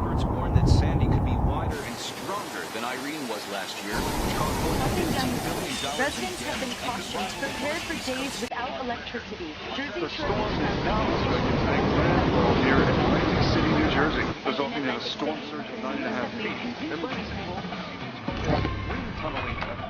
experts warn that Sandy could be wider and stronger than Irene was last year. Residents have been cautioned to prepare for days without electricity. The storm is now expected to make landfall here in Atlantic City, New Jersey, resulting in a storm surge of 9.5 feet. Emergency wind tunneling effect.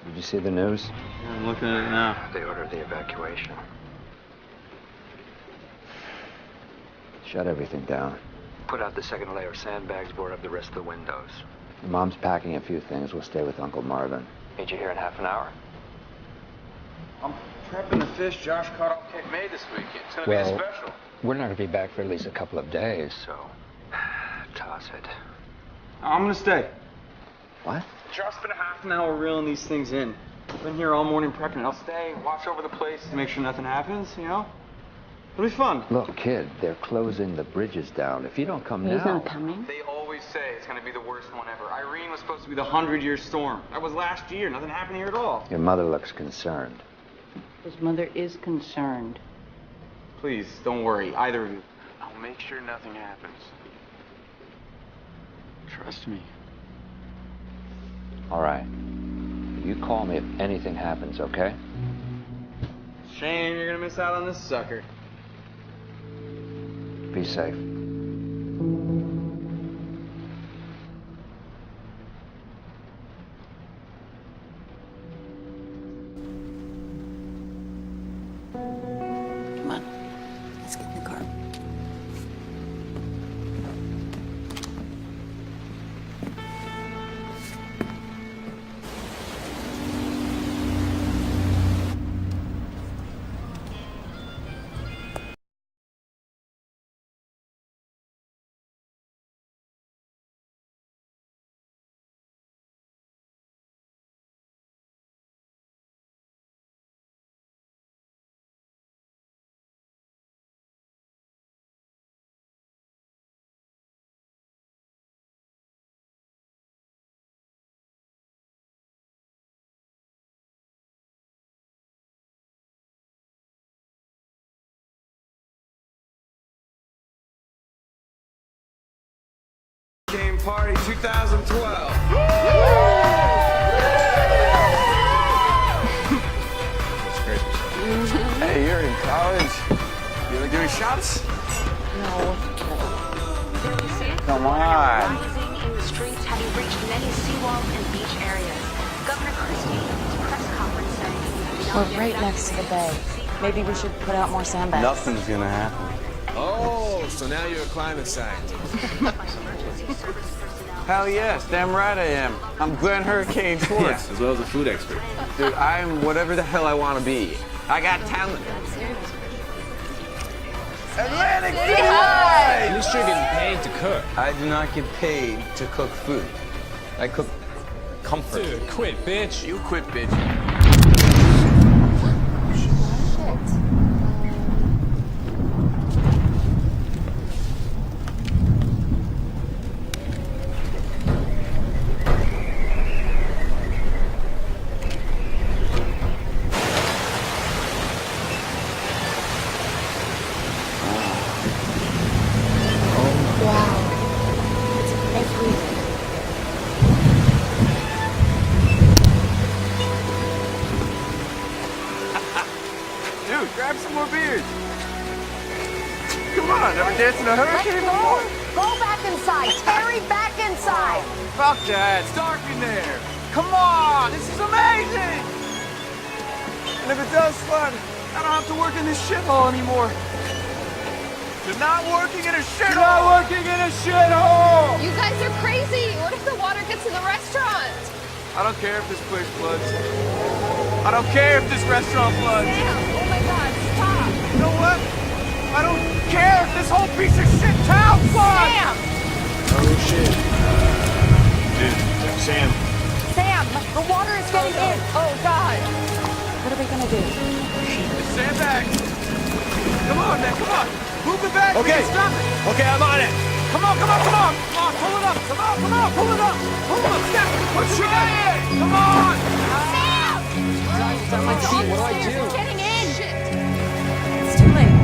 Did you see the news? Yeah, I'm looking at it now. They ordered the evacuation. Shut everything down. Put out the second layer of sandbags, board up the rest of the windows. Your mom's packing a few things. We'll stay with Uncle Marvin. Meet you here in half an hour. I'm prepping the fish Josh caught on Cape May this weekend. It's gonna be a special. We're not gonna be back for at least a couple of days, so toss it. I'm gonna stay. What? Josh spent a half an hour reeling these things in. Been here all morning prepping. I'll stay, watch over the place to make sure nothing happens, you know? It'll be fun. Look, kid, they're closing the bridges down. If you don't come now... He's not coming. They always say it's gonna be the worst one ever. Irene was supposed to be the 100-year storm. That was last year. Nothing happened here at all. Your mother looks concerned. His mother is concerned. Please, don't worry, either of you. I'll make sure nothing happens. Trust me. All right. You call me if anything happens, okay? Shame you're gonna miss out on this sucker. Be safe. Come on. Let's get in the car. Game Party 2012. Hey, you're in college. You ever doing shots? No. Come on. Rising in the streets, having reached many seawalls and beach areas. Governor Christie held his press conference saying, We're right next to the bay. Maybe we should put out more sandbags. Nothing's gonna happen. Oh, so now you're a climate scientist. Hell yes, damn right I am. I'm Glenn Hurricane Schwartz. As well as a food expert. Dude, I'm whatever the hell I want to be. I got talent. Atlantic City! At least you're getting paid to cook. I do not get paid to cook food. I cook comfort. Dude, quit, bitch. You quit, bitch. Dude, grab some more beers. Come on, never danced in a hurricane before? Fuck that. It's dark in there. Come on, this is amazing. And if it does flood, I don't have to work in this shithole anymore. You're not working in a shithole. You're not working in a shithole. You guys are crazy. What if the water gets in the restaurant? I don't care if this place floods. I don't care if this restaurant floods. Sam, oh my God, stop. You know what? I don't care if this whole piece of shit town floods. Sam. Oh shit. Dude, Sam. Sam, the water is getting in. Oh God. What are we gonna do? The sandbag. Come on, man, come on. Move the bag. Okay. Stop it. Okay, I'm on it. Come on, come on, come on. Come on, pull it up. Come on, come on, pull it up. Pull it up. Step. Push it. Come on. Sam! It's on my feet. What do I do? It's getting in. Shit. It's too late.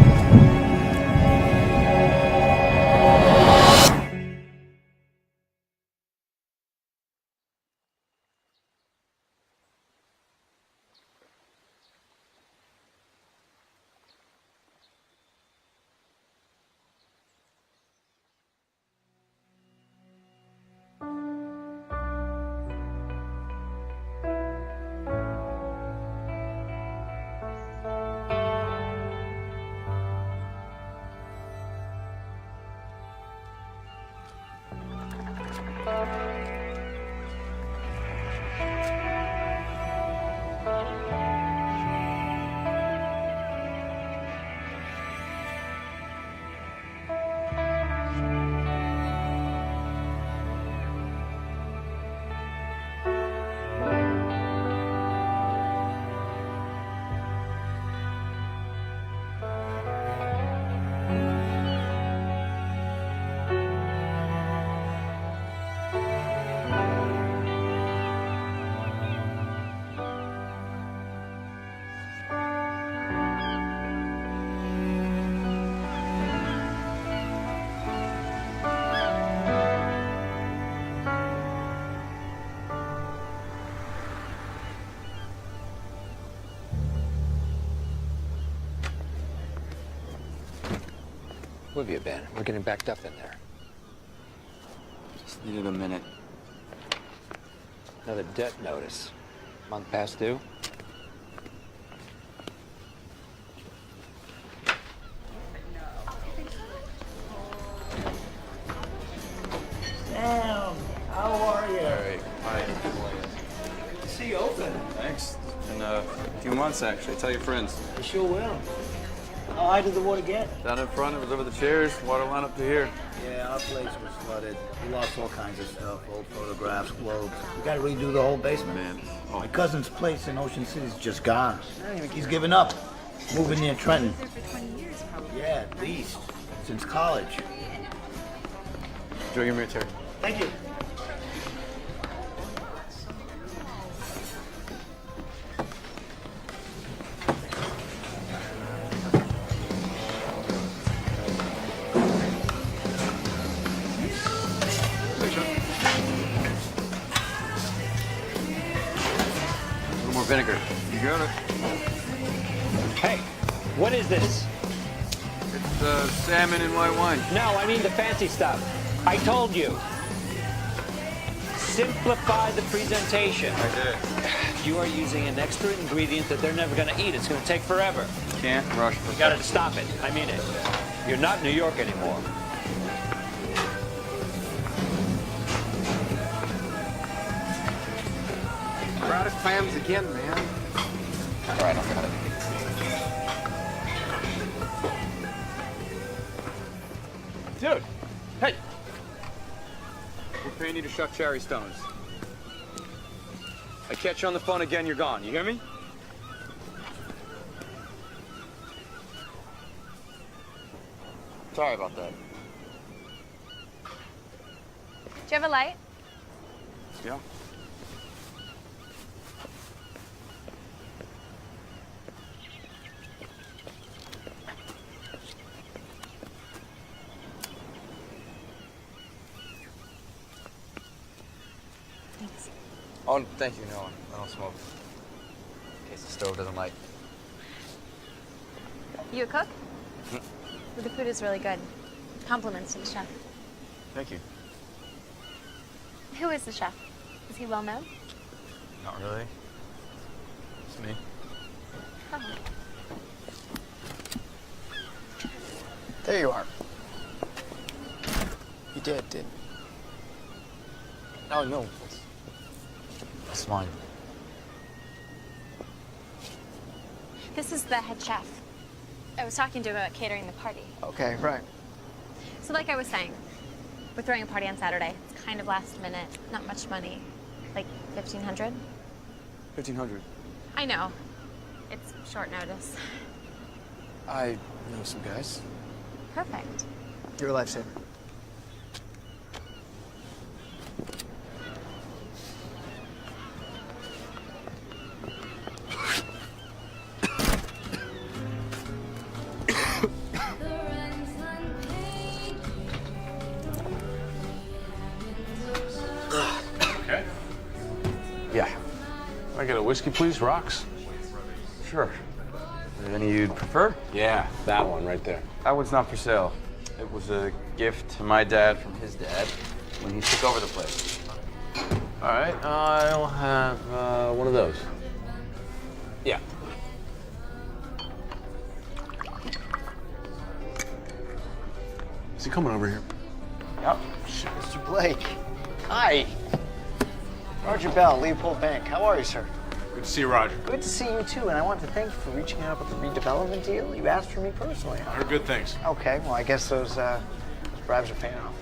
Where have you been? We're getting backed up in there. Just needed a minute. Another debt notice. Month past due? Sam, how are you? All right. Hi. See you open. Thanks. It's been a few months, actually. Tell your friends. I sure will. How high did the water get? Down in front, it was over the chairs. Water line up to here. Yeah, our place was flooded. We lost all kinds of stuff, old photographs, globes. We gotta redo the whole basement. Man. My cousin's place in Ocean City's just gone. He's given up. Moving near Trenton. Yeah, at least. Since college. Enjoy your military. Thank you. Vinegar. You got it. Hey, what is this? It's salmon and white wine. No, I mean the fancy stuff. I told you. Simplify the presentation. I did. You are using an extra ingredient that they're never going to eat. It's going to take forever. Can't rush. You got to stop it. I mean it. You're not New York anymore. We're out of clams again, man. All right, I'll cut it. Dude, hey. We're paying you to shuck cherry stones. I catch you on the phone again, you're gone. You hear me? Sorry about that. Do you have a light? Yeah. Thanks. Oh, thank you. No, I don't smoke. In case the stove doesn't light. You a cook? The food is really good. Compliments to the chef. Thank you. Who is the chef? Is he well known? Not really. It's me. Oh. There you are. You did, didn't you? Oh, no. It's fine. This is the head chef. I was talking to him about catering the party. Okay, right. So like I was saying, we're throwing a party on Saturday. It's kind of last minute, not much money. Like 1,500? 1,500. I know. It's short notice. I know some guys. Perfect. You're a lifesaver. Okay. Yeah. Can I get a whiskey, please? Rocks? Sure. Are there any you'd prefer? Yeah, that one right there. That one's not for sale. It was a gift to my dad from his dad when he took over the place. All right, I'll have one of those. Yeah. Is he coming over here? Yep. Mr. Blake. Hi. Roger Bell, Leopold Bank. How are you, sir? Good to see you, Roger. Good to see you, too, and I want to thank you for reaching out with the redevelopment deal. You asked for me personally. I heard good things. Okay, well, I guess those bribes are paying off.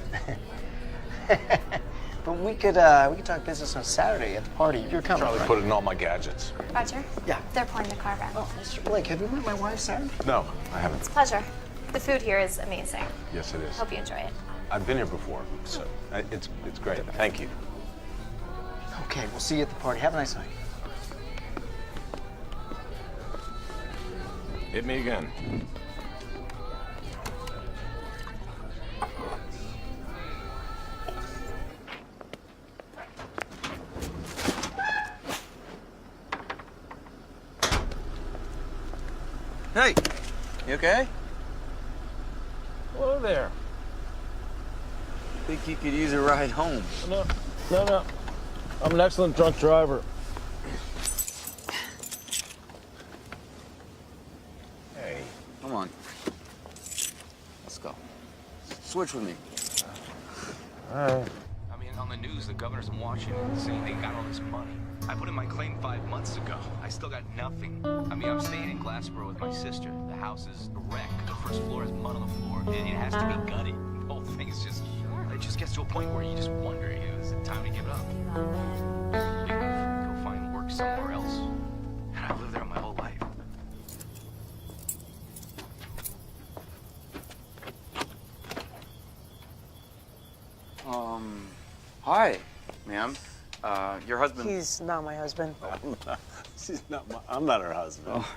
But we could talk business on Saturday at the party. You're coming, Charlie right? put it in all my gadgets. Roger? Yeah. They're pulling the car back. Oh, Mr. Blake, have you met my wife, Saturday? No, I haven't. It's a pleasure. The food here is amazing. Yes, it is. Hope you enjoy it. I've been here before, so it's great. Thank you. Okay, we'll see you at the party. Have a nice night. Hit me again. Hey, you okay? Hello there. Think you could use a ride home? No. I'm an excellent drunk driver. Hey, come on. Let's go. Switch with me. All right. I mean, on the news, the governor's in Washington saying they got all this money. I put in my claim 5 months ago. I still got nothing. I mean, I'm staying in Glassboro with my sister. The house is a wreck. The first floor has mud on the floor. It has to be gutted. The whole thing is just... It just gets to a point where you just wonder, is it time to give it up? Go find work somewhere else. And I've lived there my whole life. Hi, ma'am. Your husband... He's not my husband. I'm not her husband. Oh.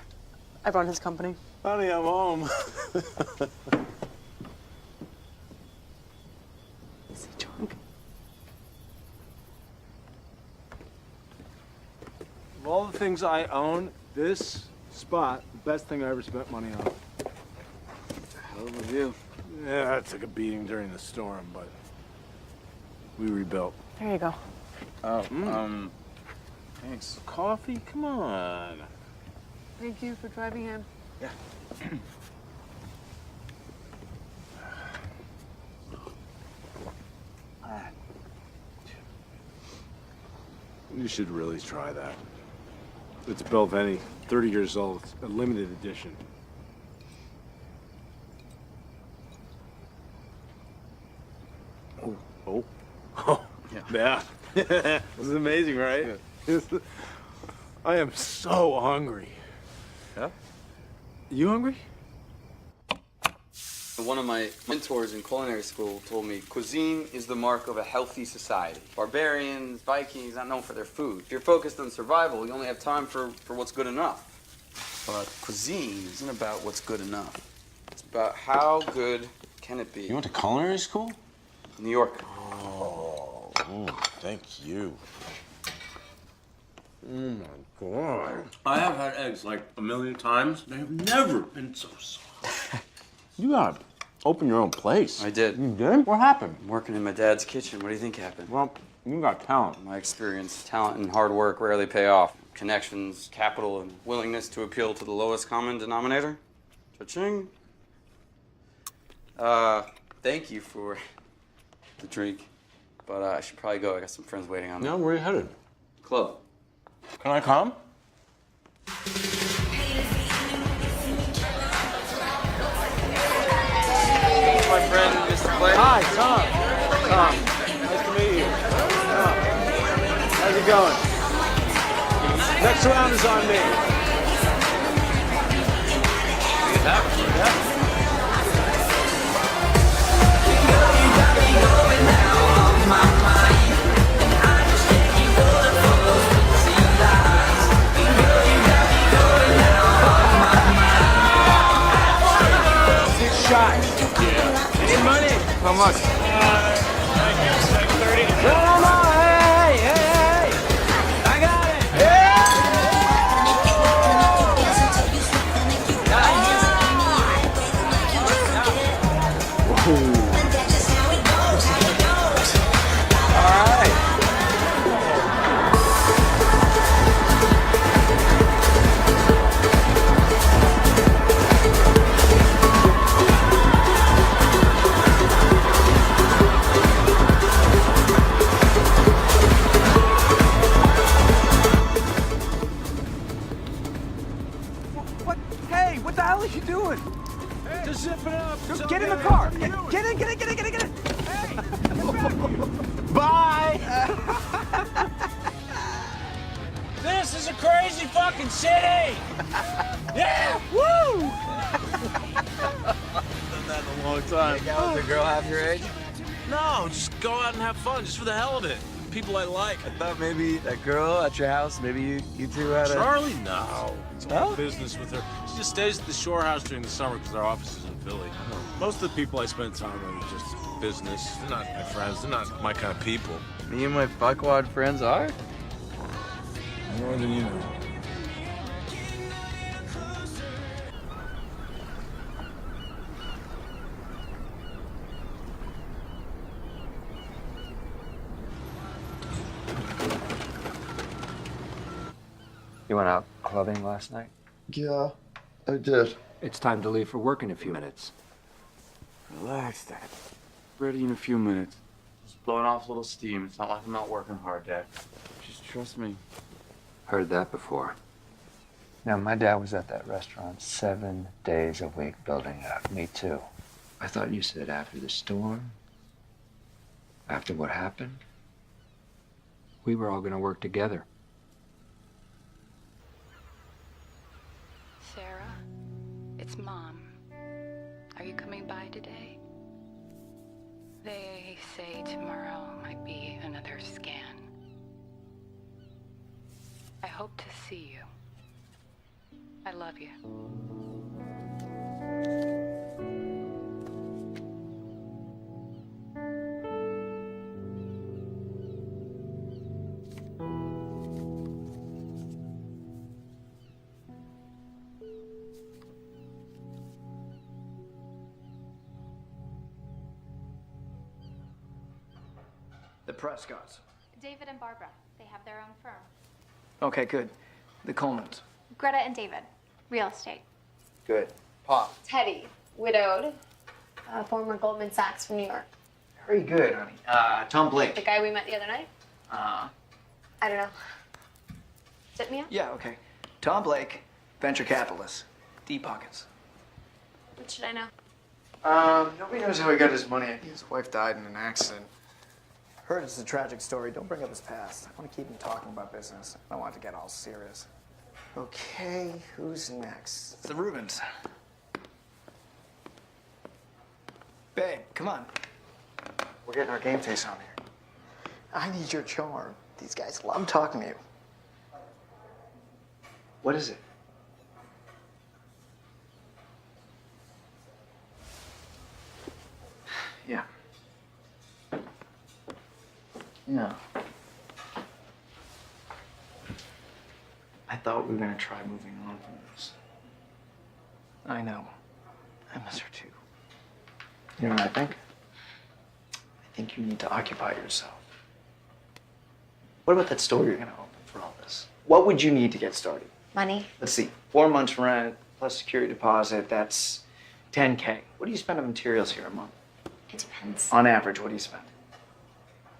I run his company. Honey, I'm home. Is he drunk? Of all the things I own, this spot, the best thing I ever spent money on. Hell of a view. Yeah, I took a beating during the storm, but we rebuilt. There you go. Oh, thanks. Coffee? Come on. Thank you for driving him. Yeah. You should really try that. It's Belveni, 30 years old. It's a limited edition. Oh. Yeah. This is amazing, right? Yeah. I am so hungry. Yeah? You hungry? One of my mentors in culinary school told me cuisine is the mark of a healthy society. Barbarians, Vikings, not known for their food. If you're focused on survival, you only have time for what's good enough. But cuisine isn't about what's good enough. It's about how good can it be. You went to culinary school? New York. Oh, thank you. Oh my God. I have had eggs like a million times. They've never been so soft. You gotta open your own place. I did. You did? What happened? I'm working in my dad's kitchen. What do you think happened? Well, You got talent. My experience, talent and hard work rarely pay off. Connections, capital, and willingness to appeal to the lowest common denominator. Cha-ching. Thank you for the drink, but I should probably go. I got some friends waiting on me. No, where are you headed? Club. Can I come? My friend, Mr. Blake. Hi, Tom. Nice to meet you. How's it going? Next round is on me. Yeah. Shot. Yeah. Any money? How much? Like 30. No. Hey. I got it. All right. What? Hey, what the hell are you doing? Just zip it up. Dude, get in the car. Get in. Bye. This is a crazy fucking city. Yeah. Woo! Done that in a long time. Hang out with a girl half your age? No, just go out and have fun, just for the hell of it. People I like. I thought maybe that girl at your house, maybe you two had a... Charlie? No. It's all No? business with her. She just stays at the shore house during the summer because our office is in Philly. Most of the people I spend time with are just business. They're not my friends. They're not my kind of people. Me and my fuckwad friends are? More than you know. You went out clubbing last night? Yeah, I did. It's time to leave for work in a few minutes. Relax, Dad. Ready in a few minutes. Just blowing off a little steam. It's not like I'm not working hard, Dad. Just trust me. Heard that before. Now, my dad was at that restaurant 7 days a week building it up. Me too. I thought you said after the storm, after what happened, we were all going to work together. Sarah, it's Mom. Are you coming by today? They say tomorrow might be another scan. I hope to see you. I love you. The Prescotts. David and Barbara. They have their own firm. Okay, good. The Colemans. Greta and David. Real estate. Good. Pop. Teddy, widowed, former Goldman Sachs from New York. Very good, honey. Tom The Blake. guy we met the other night? Uh, I don't know. Tip me up? yeah, okay. Tom Blake, venture capitalist. Deep pockets. What should I know? Nobody knows how he got his money. His wife died in an accident. Heard it's a tragic story. Don't bring up his past. I want to keep him talking about business. I don't want it to get all serious. Okay, who's next? It's the Rubens. Babe, come on. We're getting our game face on here. I need your charm. These guys love talking to you. What is it? Yeah. Yeah. I thought we were gonna try moving on from this. I know. I miss her too. You know what I think? I think you need to occupy yourself. What about that store you're gonna open for all this? What would you need to get started? Money. Let's see, 4 months rent plus security deposit, that's 10K. What do you spend on materials here a month? It depends. On average, what do you spend?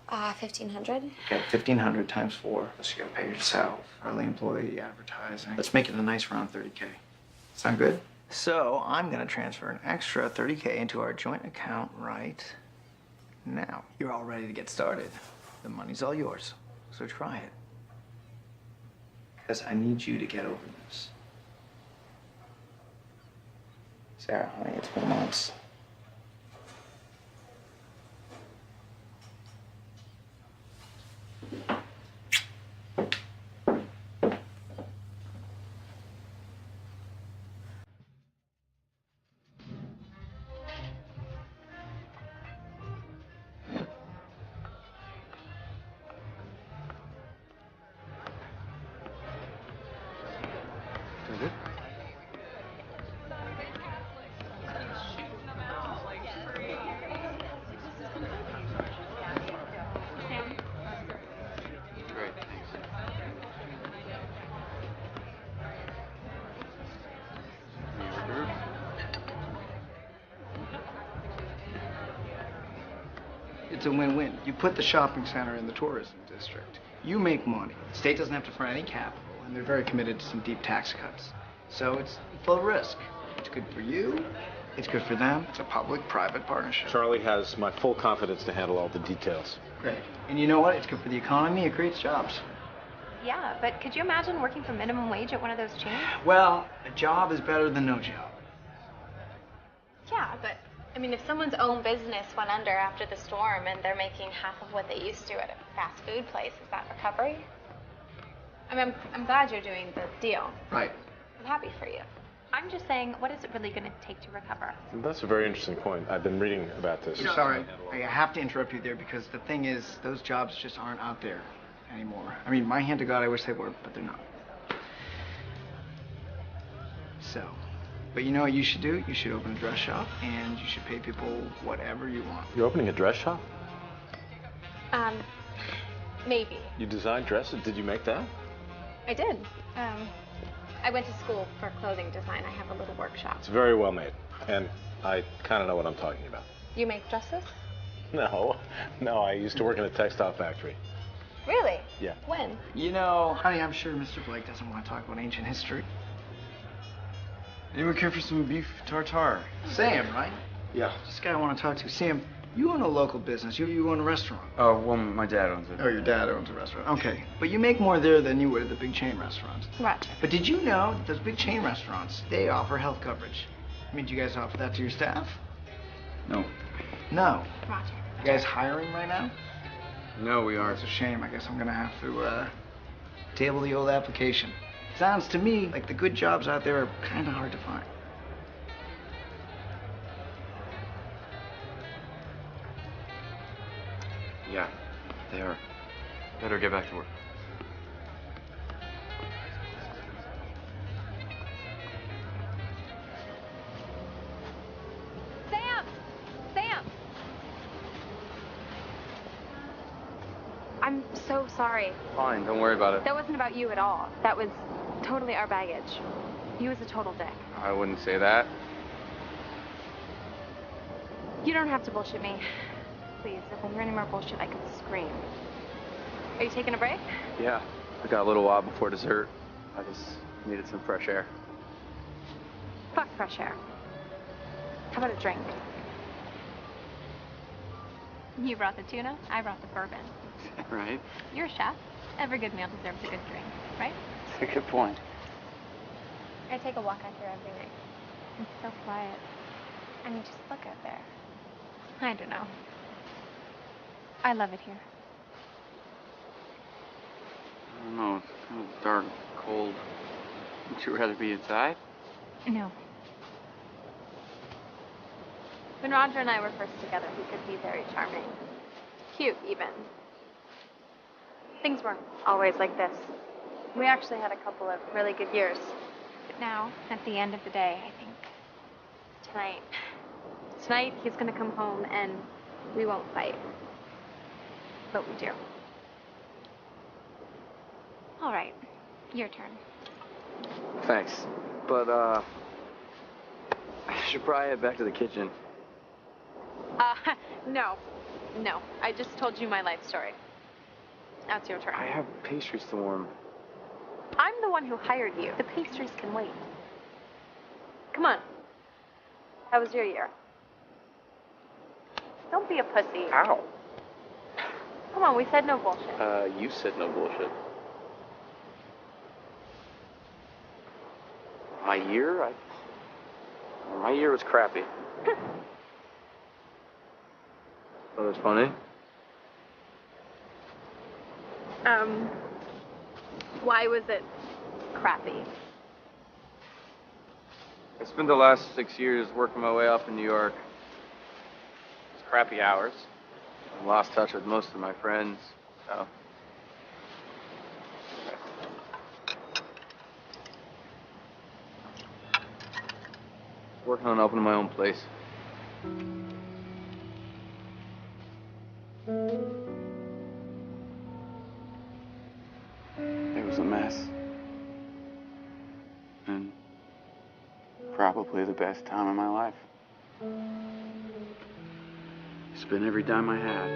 1,500. Okay, 1,500 times 4. Plus you gotta pay yourself, early employee, advertising. Let's make it a nice round 30K. Sound good? So I'm gonna transfer an extra 30K into our joint account right now. You're all ready to get started. The money's all yours, so try it. Because I need you to get over this. Sarah, honey, it's been months. Great, thanks. It's a win-win. You put the shopping center in the tourism district. You make money. The state doesn't have to fund any capital, and they're very committed to some deep tax cuts. So it's low risk. It's good for you. It's good for them. It's a public-private partnership. Charlie has my full confidence to handle all the details. Great. And you know what? It's good for the economy. It creates jobs. Yeah, but could you imagine working for minimum wage at one of those chains? Well, a job is better than no job. Yeah, but I mean, if someone's own business went under after the storm and they're making half of what they used to at a fast food place, is that recovery? I mean, I'm glad you're doing the deal. Right. I'm happy for you. I'm just saying, what is it really going to take to recover? That's a very interesting point. I've been reading about this. Sorry, I have to interrupt you there because the thing is, those jobs just aren't out there anymore. I mean, my hand to God, I wish they were, but they're not. So, but you know what you should do? You should open a dress shop and you should pay people whatever you want. You're opening a dress shop? Maybe. You design dresses? Did you make that? I did. I went to school for clothing design. I have a little workshop. It's very well made. And I kind of know what I'm talking about. You make dresses? No, I used to work in a textile factory. Really? Yeah. When? You know, honey, I'm sure Mr. Blake doesn't want to talk about ancient history. Anyone care for some beef tartare? Sam, right? Yeah. This guy I want to talk to. Sam, you own a local business. You own a restaurant. Oh, well, my dad owns it. Oh, your dad owns a restaurant. Okay. But you make more there than you would at the big chain restaurants. Roger. But did you know that those big chain restaurants, they offer health coverage? I mean, do you guys offer that to your staff? No. No. Roger. You guys hiring right now? No, we aren't. It's a shame. I guess I'm gonna have to table the old application. Sounds to me like the good jobs out there are kind of hard to find. Yeah, they are. Better get back to work. Sam! Sam! I'm so sorry. Fine, don't worry about it. That wasn't about you at all. That was totally our baggage. He was a total dick. I wouldn't say that. You don't have to bullshit me. Please, if I hear any more bullshit, I could scream. Are you taking a break? Yeah, I got a little while before dessert. I just needed some fresh air. Fuck fresh air. How about a drink? You brought the tuna, I brought the bourbon. Right. You're a chef. Every good meal deserves a good drink, right? That's a good point. I take a walk out here every night. It's so quiet. I mean, just look out there. I don't know. I love it here. I don't know, it's kind of dark, cold. Would you rather be inside? No. When Roger and I were first together, he could be very charming. Cute, even. Things weren't always like this. We actually had a couple of really good years. But now, at the end of the day, I think tonight he's gonna come home and we won't fight. But we do. All right, your turn. Thanks. But, I should probably head back to the kitchen. No. No, I just told you my life story. Now it's your turn. I have pastries to warm. I'm the one who hired you. The pastries can wait. Come on. How was your year? Don't be a pussy. Ow. Come on, we said no bullshit. You said no bullshit. My year? My year was crappy. Oh, that's funny? Why was it crappy? I spent the last 6 years working my way up in New York. It's crappy hours. I lost touch with most of my friends, so. Working on opening my own place. It was a mess. And probably the best time of my life. Spent every dime I had.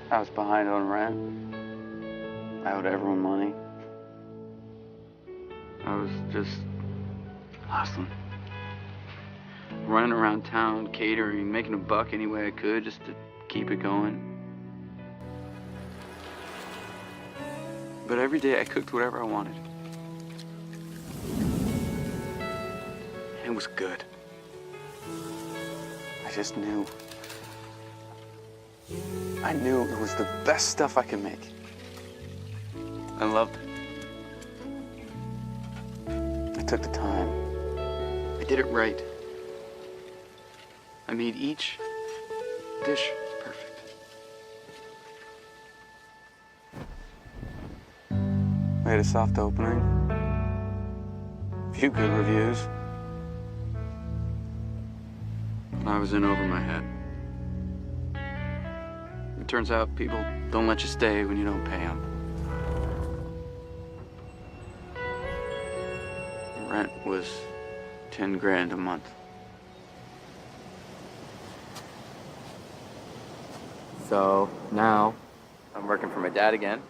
I was behind on rent. I owed everyone money. I was just hustling. Running around town, catering, making a buck any way I could just to keep it going. But every day I cooked whatever I wanted. It was good. I just knew. I knew it was the best stuff I could make. I loved it. I took the time. I did it right. I made each dish perfect. We had a soft opening. A few good reviews. I was in over my head. It turns out people don't let you stay when you don't pay them. Rent was 10 grand a month. So now I'm working for my dad again,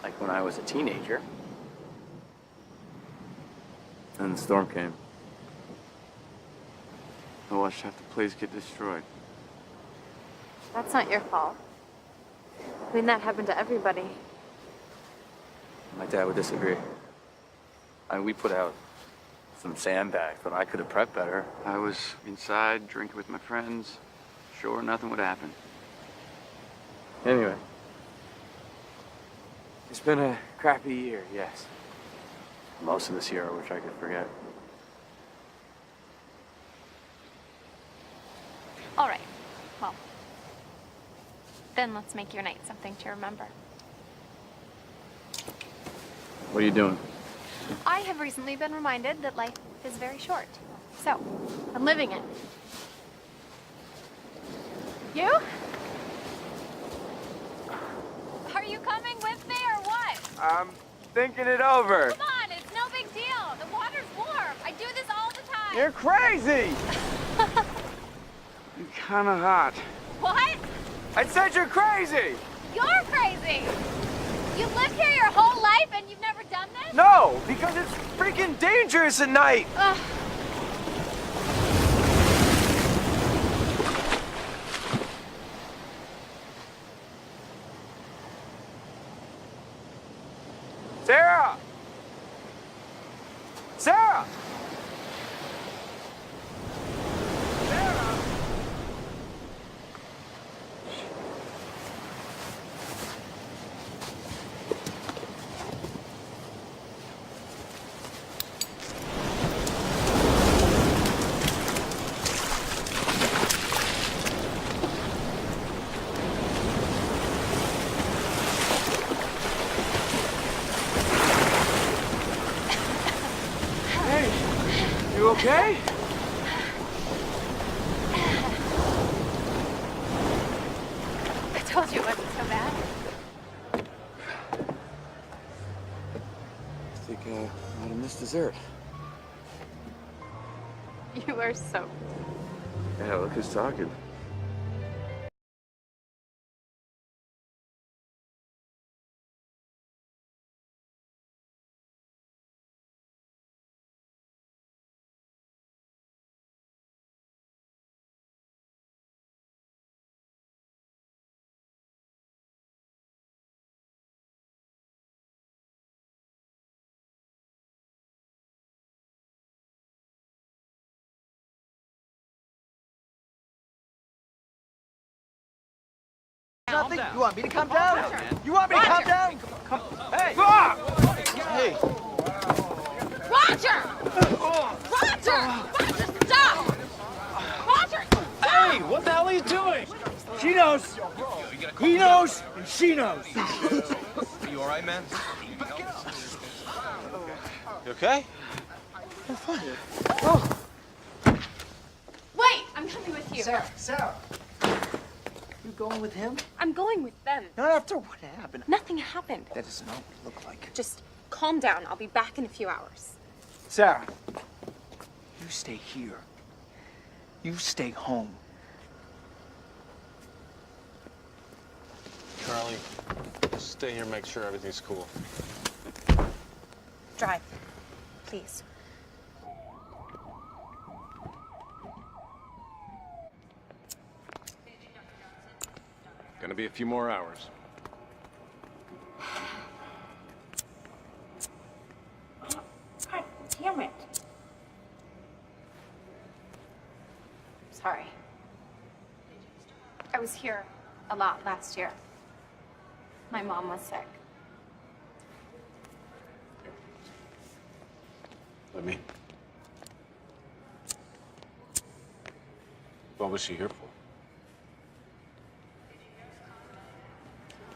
like when I was a teenager. And the storm came. I watched half the place get destroyed. That's not your fault. I mean, that happened to everybody. My dad would disagree. We put out some sandbags, but I could have prepped better. I was inside drinking with my friends. Sure, nothing would happen. Anyway, it's been a crappy year, yes. Most of this year I wish I could forget. All right. Well, then let's make your night something to remember. What are you doing? I have recently been reminded that life is very short. So, I'm living it. You? Are you coming with me or what? I'm thinking it over. Come on, it's no big deal. The water's warm. I do this all the time. You're crazy! You're kinda hot. What? I said you're crazy! You're crazy. You lived here your whole life and you've never done this? No, because it's freaking dangerous at night! Ugh. Sarah! Sarah! Sarah! You okay? I told you it wasn't so bad. this dessert. You are so. Yeah, look who's talking. Nothing? You want me to calm down? You want me to calm down? Come. Hey! Hey! Roger! Roger! Roger, stop! Roger! Hey, what the hell are you doing? She knows. He knows, and she knows. Are you all right, man? You okay? I'm fine. Wait, I'm coming with you. Sarah. You going with him? I'm going with them. Not after what happened. Nothing happened. That does not look like. Just calm down. I'll be back in a few hours. Sarah, you stay here. You stay home. Charlie, stay here, make sure everything's cool. Drive, please. Gonna be a few more hours. God damn it. Sorry. I was here a lot last year. My mom was sick. Let me. What was she here for?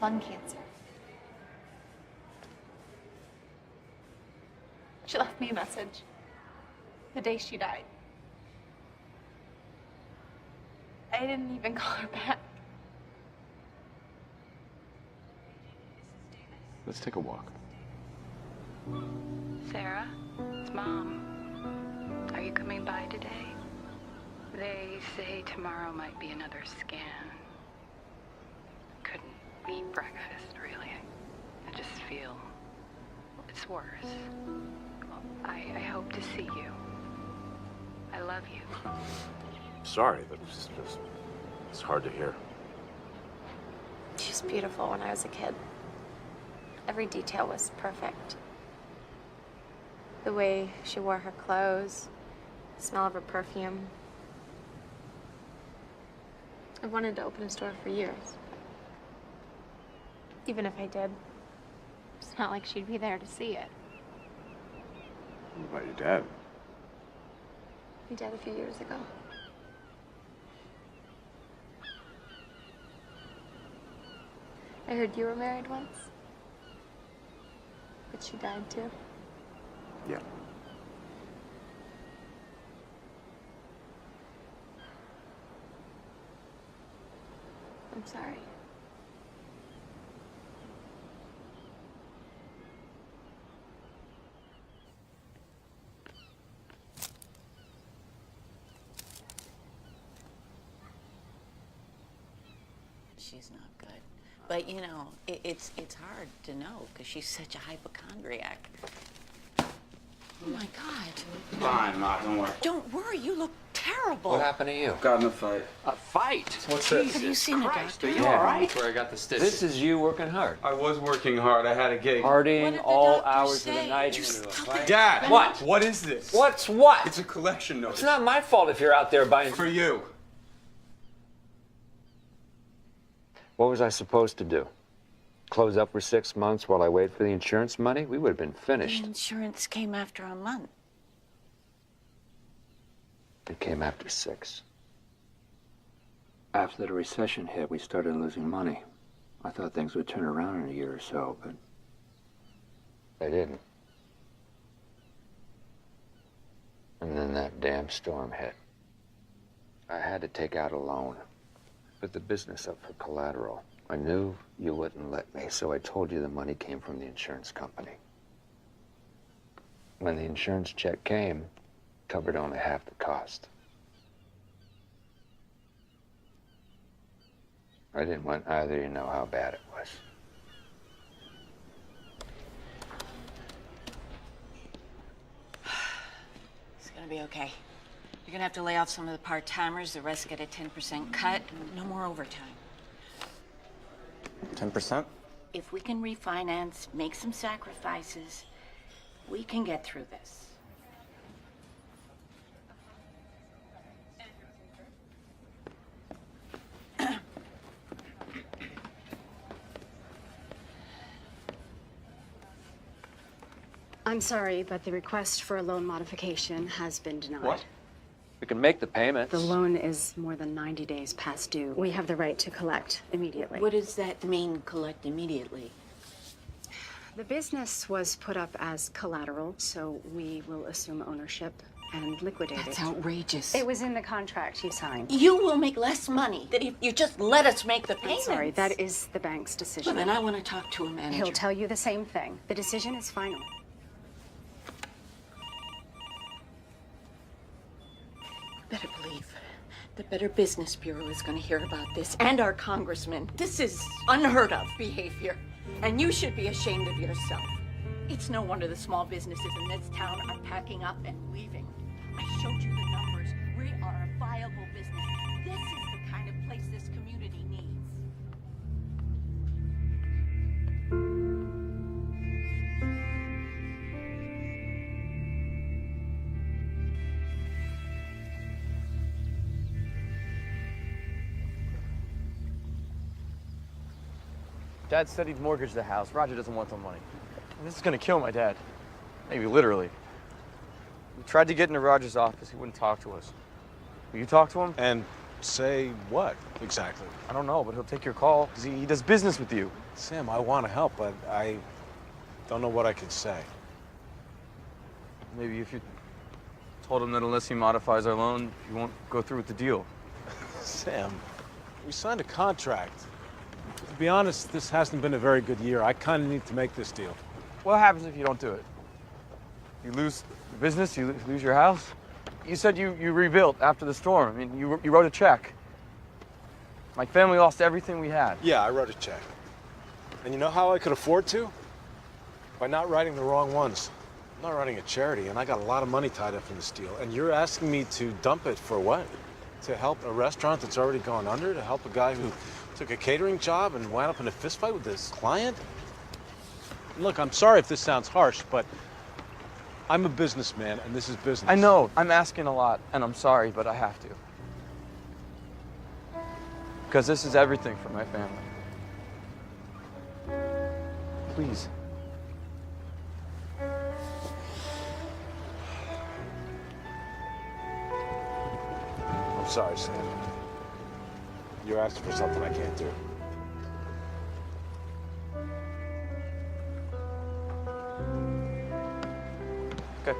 Lung cancer. She left me a message the day she died. I didn't even call her back. Let's take a walk. Sarah, it's Mom. Are you coming by today? They say tomorrow might be another scan. Couldn't eat breakfast, really. I just feel it's worse. Well, I hope to see you. I love you. Sorry, but it's hard to hear. She was beautiful when I was a kid. Every detail was perfect. The way she wore her clothes, the smell of her perfume. I've wanted to open a store for years. Even if I did, it's not like she'd be there to see it. What about your dad? He died a few years ago. I heard you were married once. But she died too. Yeah. I'm sorry. She's not good. But, you know, it's hard to know because she's such a hypochondriac. Oh, my God. Fine, Ma, don't worry. Don't worry, you look terrible. What happened to you? Got in a fight. A fight? What's Have you seen a doctor? Are you all right? That's where I got the stitches. This is you working hard. I was working hard. I had a gig. What Partying did the all doctor hours of say? the night Just into a stop fight. it. Dad! What? What is this? What's what? It's a collection notice. It's not my fault if you're out there buying. For you. What was I supposed to do? Close up for 6 months while I wait for the insurance money? We would have been The finished. insurance came after a month. It came after 6. After the recession hit, we started losing money. I thought things would turn around in a year or so, but they didn't. And then that damn storm hit. I had to take out a loan. Put the business up for collateral. I knew you wouldn't let me, so I told you the money came from the insurance company. When the insurance check came, it covered only half the cost. I didn't want either of you to know how bad it was. It's gonna be okay. You're gonna have to lay off some of the part-timers. The rest get a 10% cut. No more overtime. 10%? If we can refinance, make some sacrifices, we can get through this. I'm sorry, but the request for a loan modification has been denied. What? We can make the payments. The loan is more than 90 days past due. We have the right to collect immediately. What does that mean, collect immediately? The business was put up as collateral, so we will assume ownership and liquidate it. That's outrageous. It was in the contract you signed. You will make less money than if you just let us make the payments. I'm sorry, that is the bank's decision. Well, then I want to talk to a manager. He'll tell you the same thing. The decision is final. Better believe the Better Business Bureau is going to hear about this, and our congressman. This is unheard of behavior, and you should be ashamed of yourself. It's no wonder the small businesses in this town are packing up and leaving. I showed you the numbers. We are a viable business. This is the kind of place this community needs. Dad said he'd mortgage the house. Roger doesn't want the money. And this is gonna kill my dad. Maybe literally. We tried to get into Roger's office. He wouldn't talk to us. Will you talk to him? And say what, exactly? I don't know, but he'll take your call, because he does business with you. Sam, I want to help, but I don't know what I could say. Maybe if you told him that unless he modifies our loan, you won't go through with the deal. Sam, we signed a contract. To be honest, this hasn't been a very good year. I kind of need to make this deal. What happens if you don't do it? You lose the business, you lose your house? You said you rebuilt after the storm. I mean, you wrote a check. My family lost everything we had. Yeah, I wrote a check. And you know how I could afford to? By not writing the wrong ones. I'm not running a charity, and I got a lot of money tied up in this deal. And you're asking me to dump it for what? To help a restaurant that's already gone under? To help a guy who took a catering job and wound up in a fistfight with his client? Look, I'm sorry if this sounds harsh, but I'm a businessman, and this is business. I know, I'm asking a lot, and I'm sorry, but I have to. Because this is everything for my family. Please. I'm sorry, Sam. You're asking for something I can't do. Okay.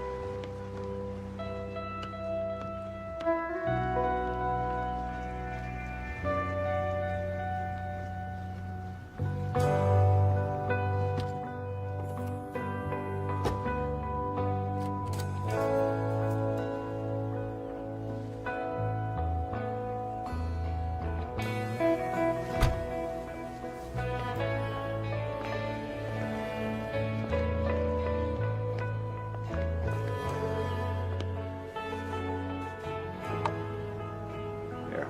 Here.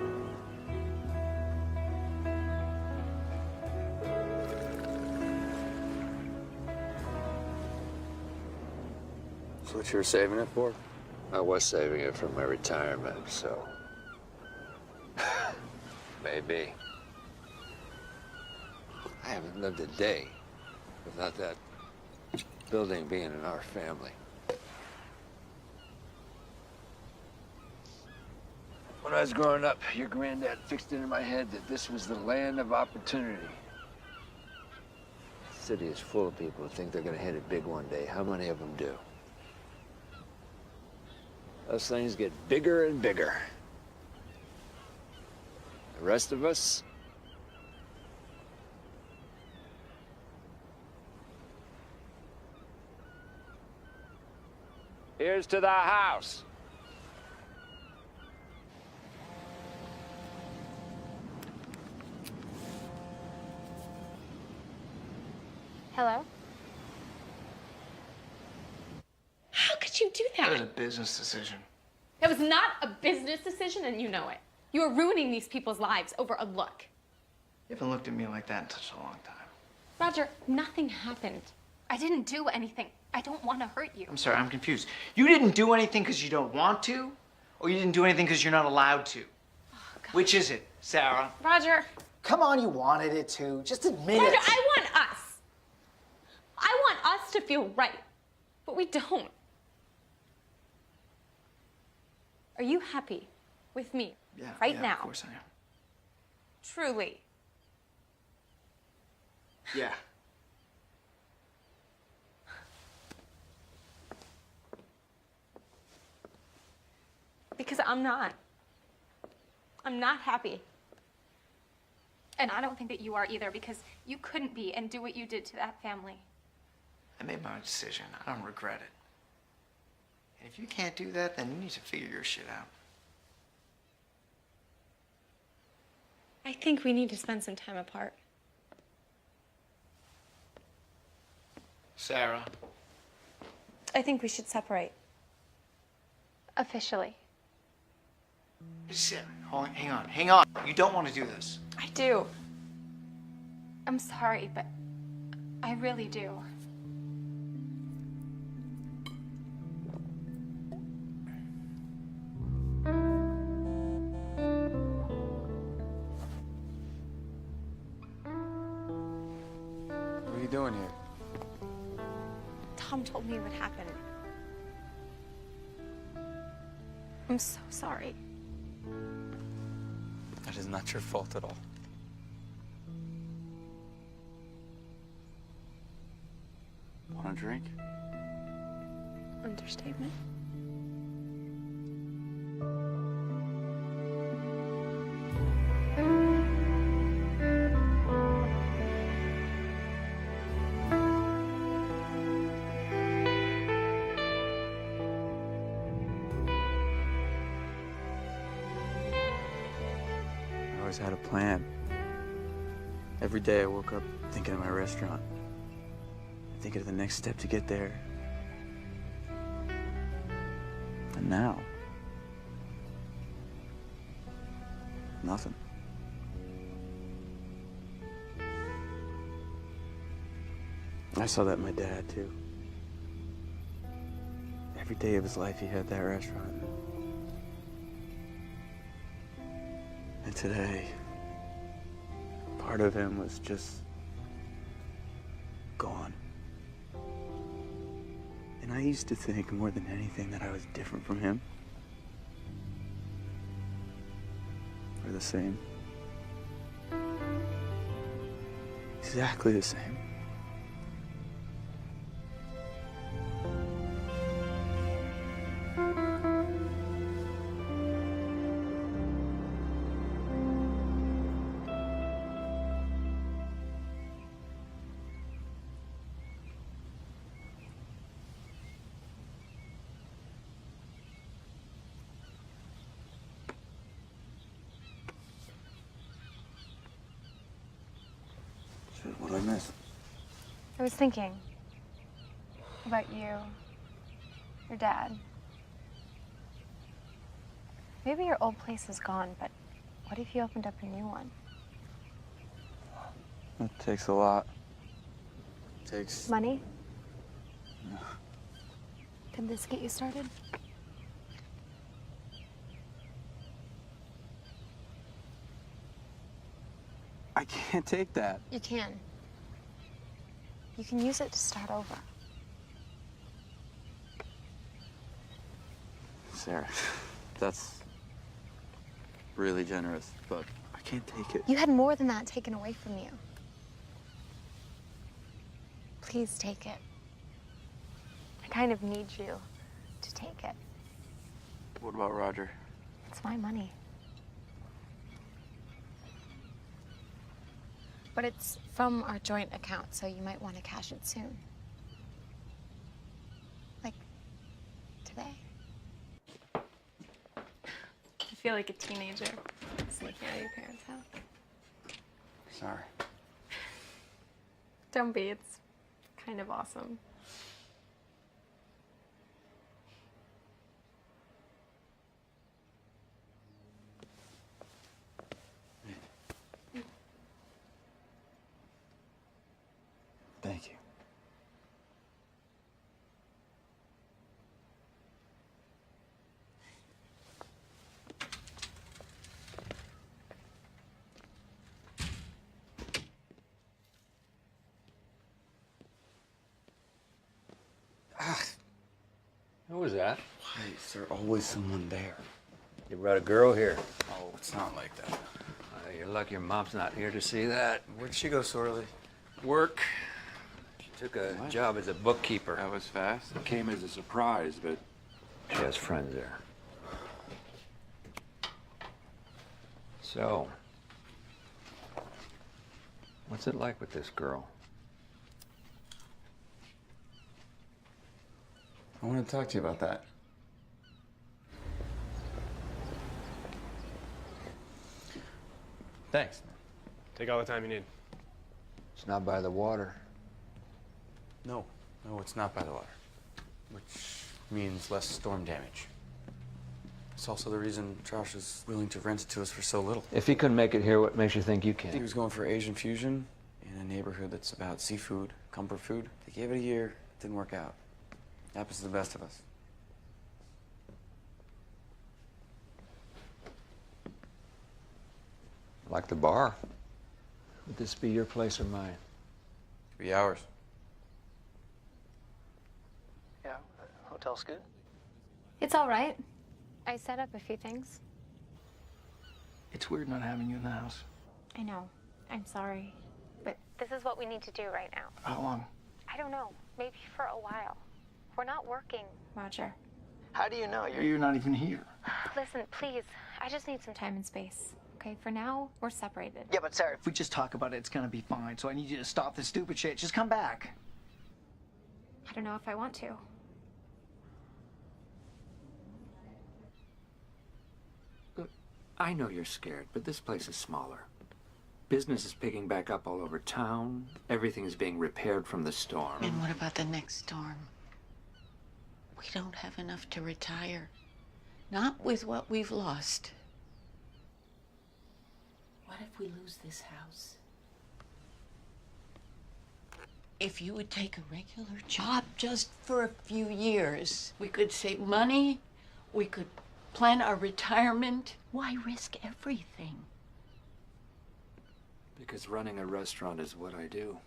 That's what you were saving it for? I was saving it for my retirement, so maybe. I haven't lived a day without that building being in our family. When I was growing up, your granddad fixed it in my head that this was the land of opportunity. The city is full of people who think they're gonna hit it big one day. How many of them do? Those things get bigger and bigger. The rest of us, Here's to the house. Hello? How could you do that? That was a business decision. That was not a business decision, and you know it. You are ruining these people's lives over a look. You haven't looked at me like that in such a long time. Roger, nothing happened. I didn't do anything. I don't want to hurt you. I'm sorry, I'm confused. You didn't do anything because you don't want to, or you didn't do anything because you're not allowed to? Oh, God. Which is it, Sarah? Roger. Come on, you wanted it to. Just admit Roger, it. I want us. I want us to feel right, but we don't. Are you happy with me right now? Of course I am. Truly. Yeah. Because I'm not. I'm not happy. And I don't think that you are either, because you couldn't be and do what you did to that family. I made my own decision. I don't regret it. And if you can't do that, then you need to figure your shit out. I think we need to spend some time apart. Sarah. I think we should separate. Officially. Sarah, hang on. You don't want to do this. I do. I'm sorry, but I really do. What are you doing here? Tom told me what happened. I'm so sorry. That is not your fault at all. Want a drink? Understatement. I always had a plan. Every day I woke up thinking of my restaurant. Thinking of the next step to get there. And now, nothing. I saw that in my dad, too. Every day of his life, he had that restaurant. And today, part of him was just gone. And I used to think more than anything that I was different from him. We're the same. Exactly the same. Shit, what did I miss? I was thinking about you, your dad. Maybe your old place is gone, but what if you opened up a new one? It takes a lot. It takes... Money? Can this get you started? I can't take that. You can. You can use it to start over. Sarah, that's really generous, but I can't take it. You had more than that taken away from you. Please take it. I kind of need you to take it. What about Roger? It's my money. But it's from our joint account, so you might want to cash it soon. Like, feel like a teenager sneaking out of your parents' house. Sorry. Don't be. It's kind of awesome. Thank you. Who was that? Why is there always someone there? You brought a girl here. Oh, it's not like that. You're lucky your mom's not here to see that. Where'd she go so early? Work. She took a job as a bookkeeper. That was fast. It came as a surprise, but she has friends there. So, what's it like with this girl? I want to talk to you about that. Thanks, man. Take all the time you need. It's not by the water. No, it's not by the water. Which means less storm damage. It's also the reason Josh is willing to rent it to us for so little. If he couldn't make it here, what makes you think you He can? was going for Asian fusion in a neighborhood that's about seafood, comfort food. They gave it a year, it didn't work out. Happens to the best of us. Like the bar. Would this be your place or mine? Could be ours. Yeah, hotel's good. It's all right. I set up a few things. It's weird not having you in the house. I know. I'm sorry. But this is what we need to do right now. How long? I don't know. Maybe for a while. We're not working, Roger. How do you know? You're not even here. Listen, please. I just need some time and space. Okay, for now, we're separated. Yeah, but Sarah, if we just talk about it, it's gonna be fine. So I need you to stop this stupid shit. Just come back. I don't know if I want to. Look, I know you're scared, but this place is smaller. Business is picking back up all over town. Everything is being repaired from the storm. And what about the next storm? We don't have enough to retire. Not with what we've lost. What if we lose this house? If you would take a regular job just for a few years, we could save money, we could plan our retirement. Why risk everything? Because running a restaurant is what I do.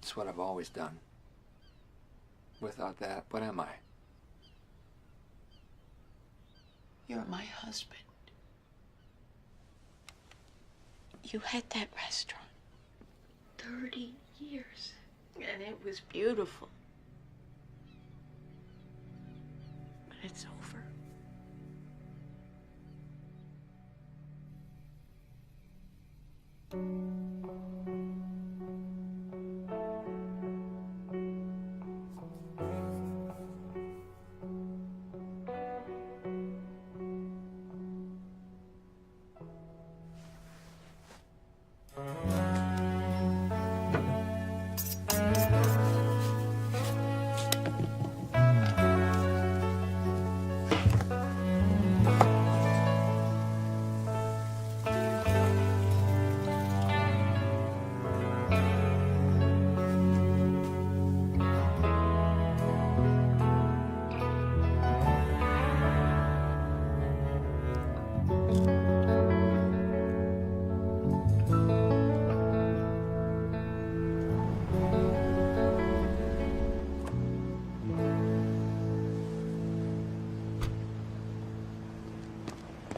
It's what I've always done. Without that, what am I? You're my husband. You had that restaurant 30 years, and it was beautiful. But it's over.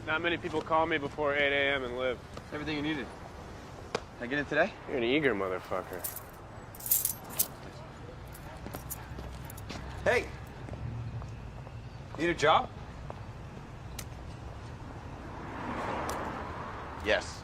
Not many people call me before 8 a.m. and live. Everything you needed. Can I get it today? You're an eager motherfucker. Hey! Need a job? Yes.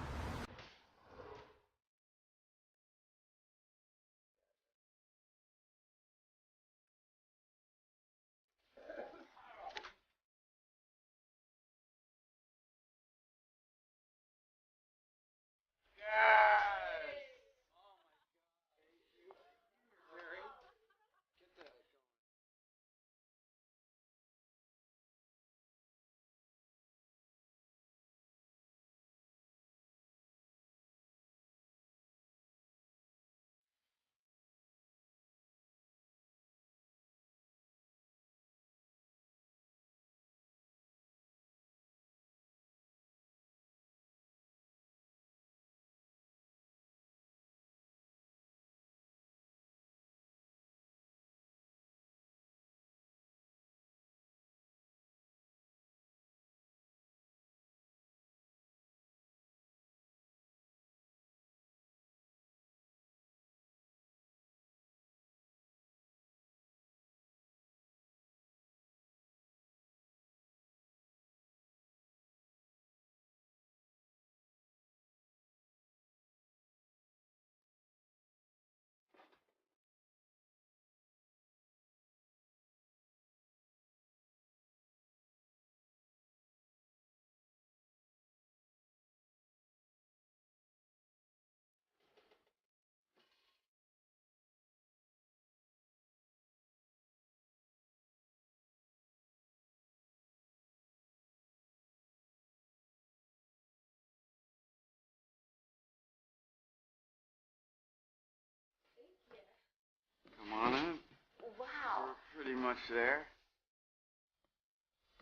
pretty much there.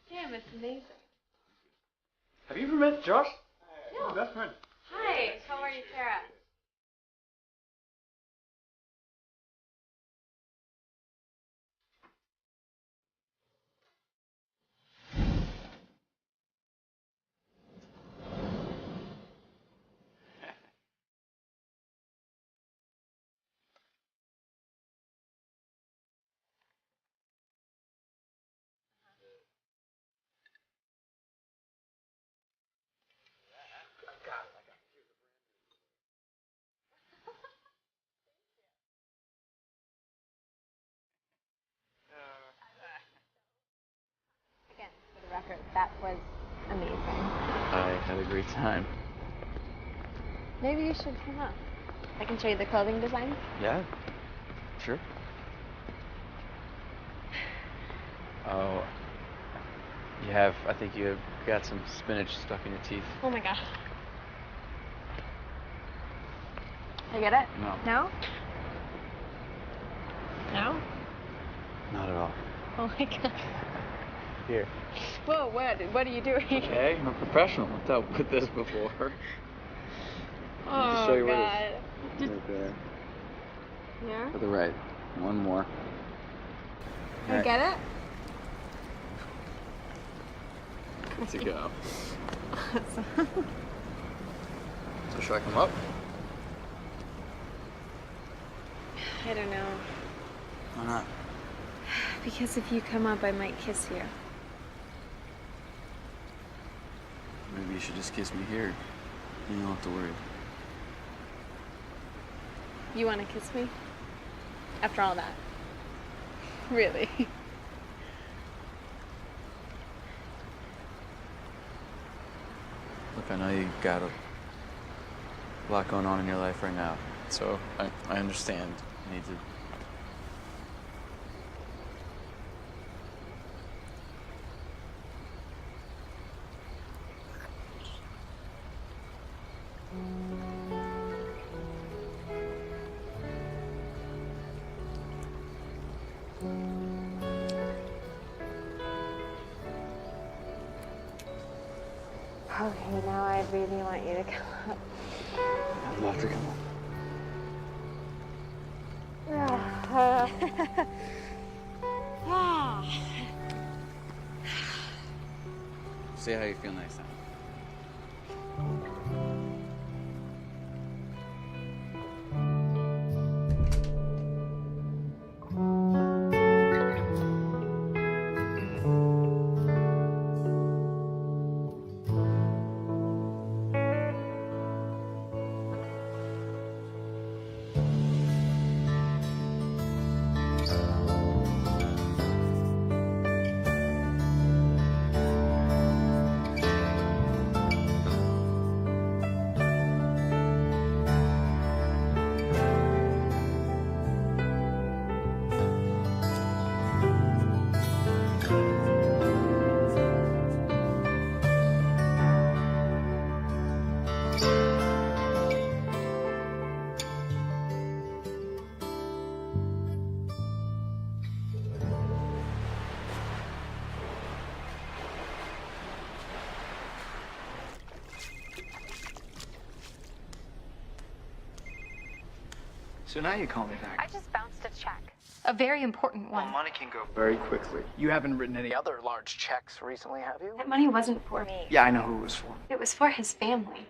Damn, it's amazing. Have you ever met Josh? No. My best friend. Hi, how are you, Sarah? Again, for the record, that was amazing. I had a great time. Maybe you should come up. I can show you the clothing designs. Yeah, sure. Oh, I think you have got some spinach stuck in your teeth. Oh my gosh. You get it? No. No? No? Not at all. Oh my god. Here. Whoa, what are you doing? Okay, I'm a professional. I've dealt with this before. Oh Just show you where it god. is. Right there. Yeah? To the right. One more. You Right. get it? Good to go. Awesome. So should I come up? I don't know. Why not? Because if you come up, I might kiss you. Maybe you should just kiss me here. You don't have to worry. You want to kiss me? After all that? Really? Look, I know you got a lot going on in your life right now, so I understand. You need to. Okay, now I really want you to come up. I'd love to come up. See how you feel next time. So now you call me back. I just bounced a check. A very important one. Well, money can go very quickly. You haven't written any other large checks recently, have you? That money wasn't for me. Yeah, I know who it was for. It was for his family.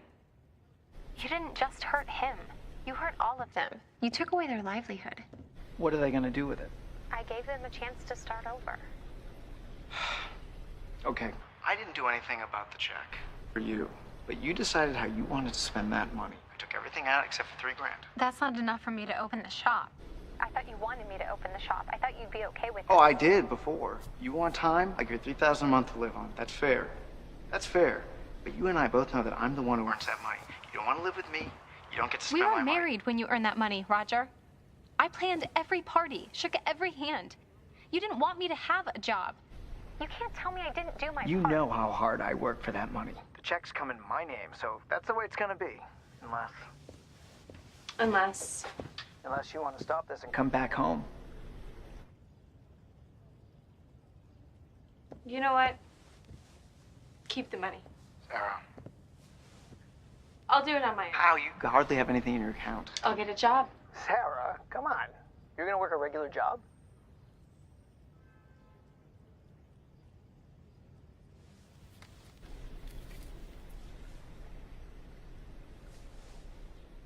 You didn't just hurt him. You hurt all of them. You took away their livelihood. What are they gonna do with it? I gave them a chance to start over. Okay. I didn't do anything about the check for you, but you decided how you wanted to spend that money. I took everything out except for $3 grand. That's not enough for me to open the shop. I thought you wanted me to open the shop. I thought you'd be okay with it. Oh, I did before. You want time? Like your $3,000 a month to live on. That's fair. That's fair. But you and I both know that I'm the one who earns that money. You don't want to live with me. You don't get to spend We my were money. married when you earned that money, Roger. I planned every party, shook every hand. You didn't want me to have a job. You can't tell me I didn't do my You part. know how hard I work for that money. The checks come in my name, so that's the way it's gonna be. Unless you want to stop this and come back home. You know what? Keep the money. Sarah. I'll do it on my own. How? You hardly have anything in your account. I'll get a job. Sarah, come on. You're gonna work a regular job?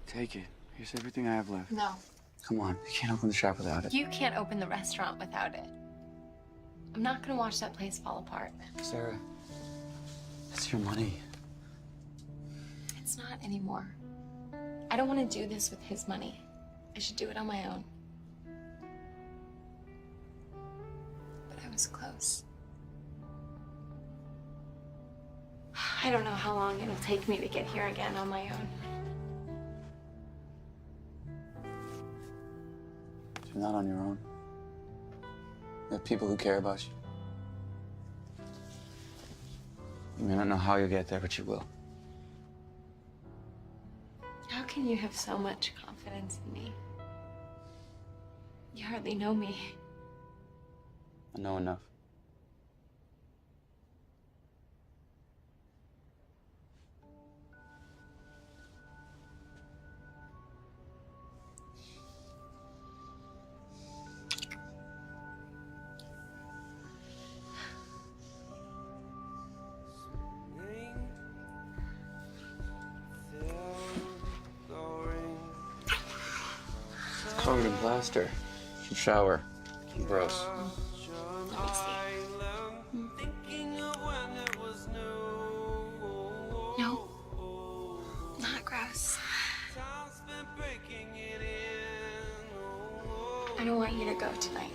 Take it. Here's everything I have left. No. Come on, you can't open the shop without it. You can't open the restaurant without it. I'm not gonna watch that place fall apart. Sarah, that's your money. It's not anymore. I don't want to do this with his money. I should do it on my own. But I was close. I don't know how long it'll take me to get here again on my own. You're not on your own. You have people who care about you. You may not know how you'll get there, but you will. How can you have so much confidence in me? You hardly know me. I know enough. Covered in plaster. Should shower. Gross. Let me see. No. Not gross. I don't want you to go tonight.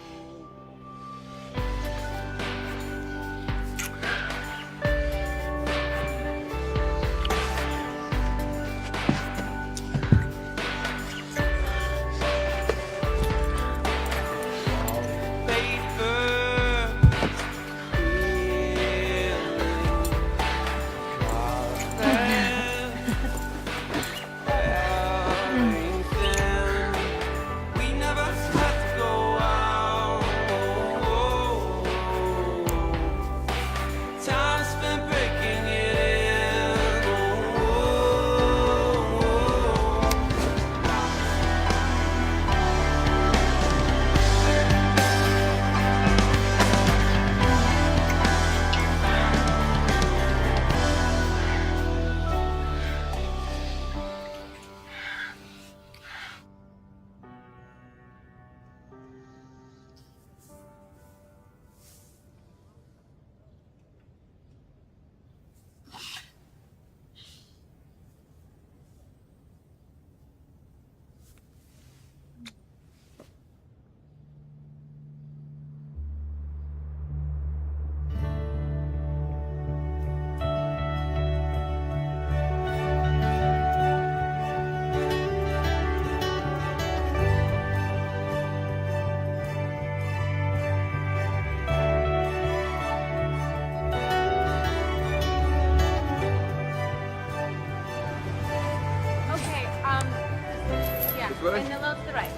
Right? And a little to the right.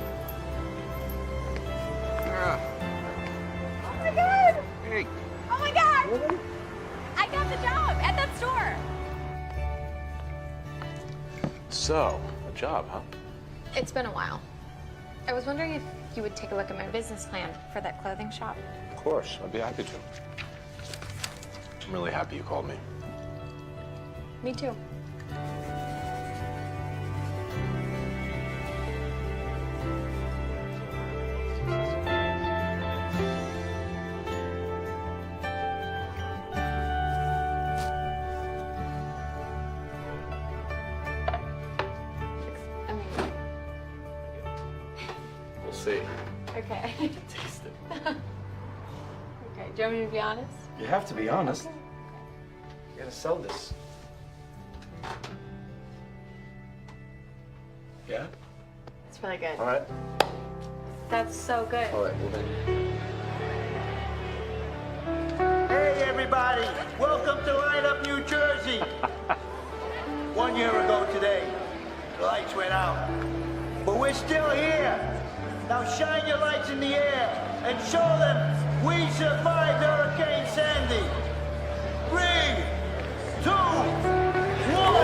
Oh my God! Hey. Oh my God! I got the job at that store. So, a job, huh? It's been a while. I was wondering if you would take a look at my business plan for that clothing shop. Of course, I'd be happy to. I'm really happy you called me. Me too. We'll see. Okay. Taste it. Okay, do you want me to be honest? You have to be honest. You gotta sell this. Yeah? It's really good. All right. That's so good. All right, well then. Hey, everybody! Welcome to Light Up, New Jersey! 1 year ago today, the lights went out. But we're still here! Now shine your lights in the air and show them we survived Hurricane Sandy. 3, 2, 1.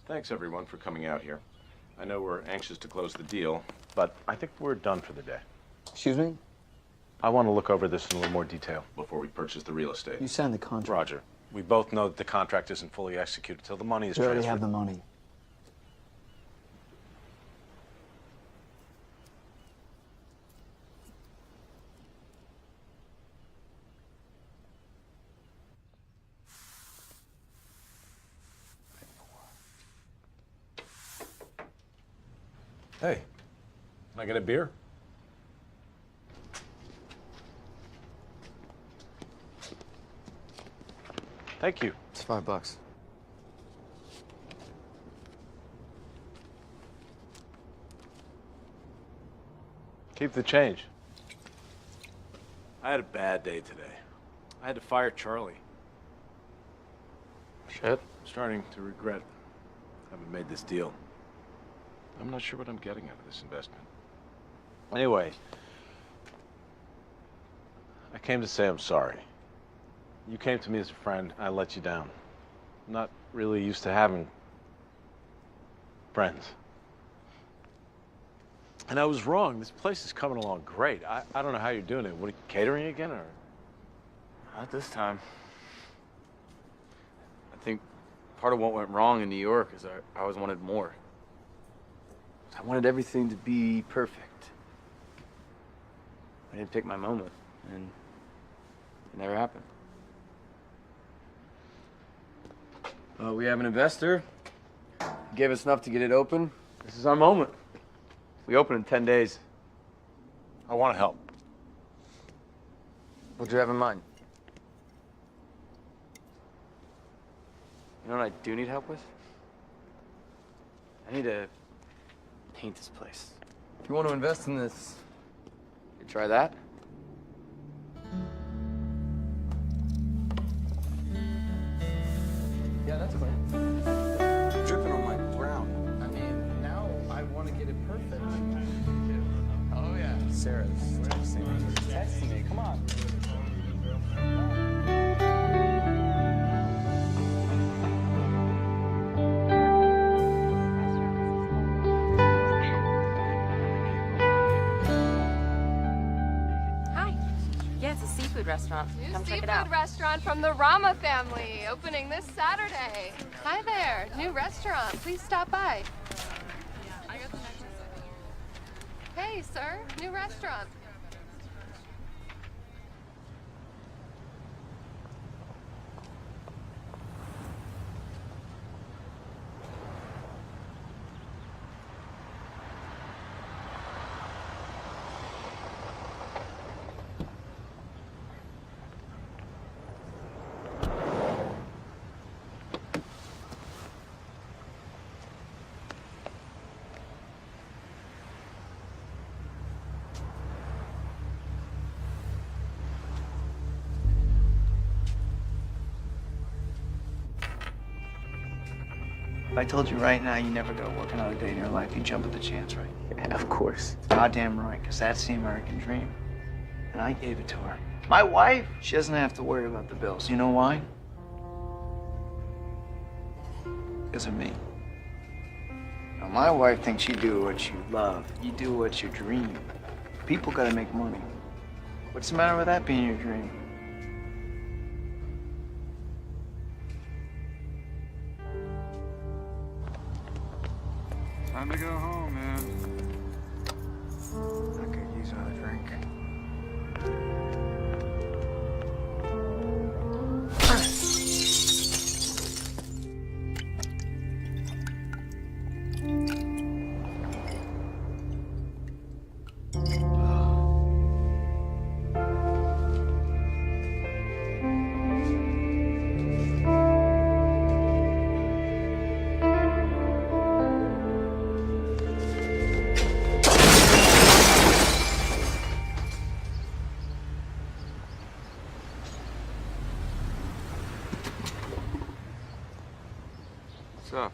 Thanks, everyone, for coming out here. I know we're anxious to close the deal, but I think we're done for the day. Excuse me? I want to look over this in a little more detail before we purchase the real estate. You signed the contract. Roger, we both know that the contract isn't fully executed till the money is We already transferred. have the money. Hey, can I get a beer? Thank you. It's $5. Keep the change. I had a bad day today. I had to fire Charlie. Shit. I'm starting to regret having made this deal. I'm not sure what I'm getting out of this investment. Anyway, I came to say I'm sorry. You came to me as a friend, I let you down. I'm not really used to having friends. And I was wrong. This place is coming along great. I don't know how you're doing it. What, are you catering again, or? Not this time. I think part of what went wrong in New York is I always wanted more. I wanted everything to be perfect. I didn't pick my moment, and it never happened. We have an investor. He gave us enough to get it open. This is our moment. We open in 10 days. I want to help. What'd you have in mind? You know what I do need help with? I need to paint this place. If you want to invest in this, you try that. Yeah, that's clear. Dripping on my brown. I mean, now I want to get it perfect. Oh yeah. Sarah's texting me. Texting me. Come on. Hi. Yeah, it's a seafood restaurant. Come check it out. Seafood restaurant from the Rama family, opening this Saturday. Hi there, new restaurant. Please stop by. Hey, sir, new restaurant. If I told you right now you never go work another day in your life, you jump at the chance, right? Yeah, of course. Goddamn right, because that's the American dream. And I gave it to her. My wife, she doesn't have to worry about the bills. You know why? Because of me. Now, my wife thinks you do what you love. You do what you dream. People gotta make money. What's the matter with that being your dream? Time to go home, man. I could use another drink. What's up?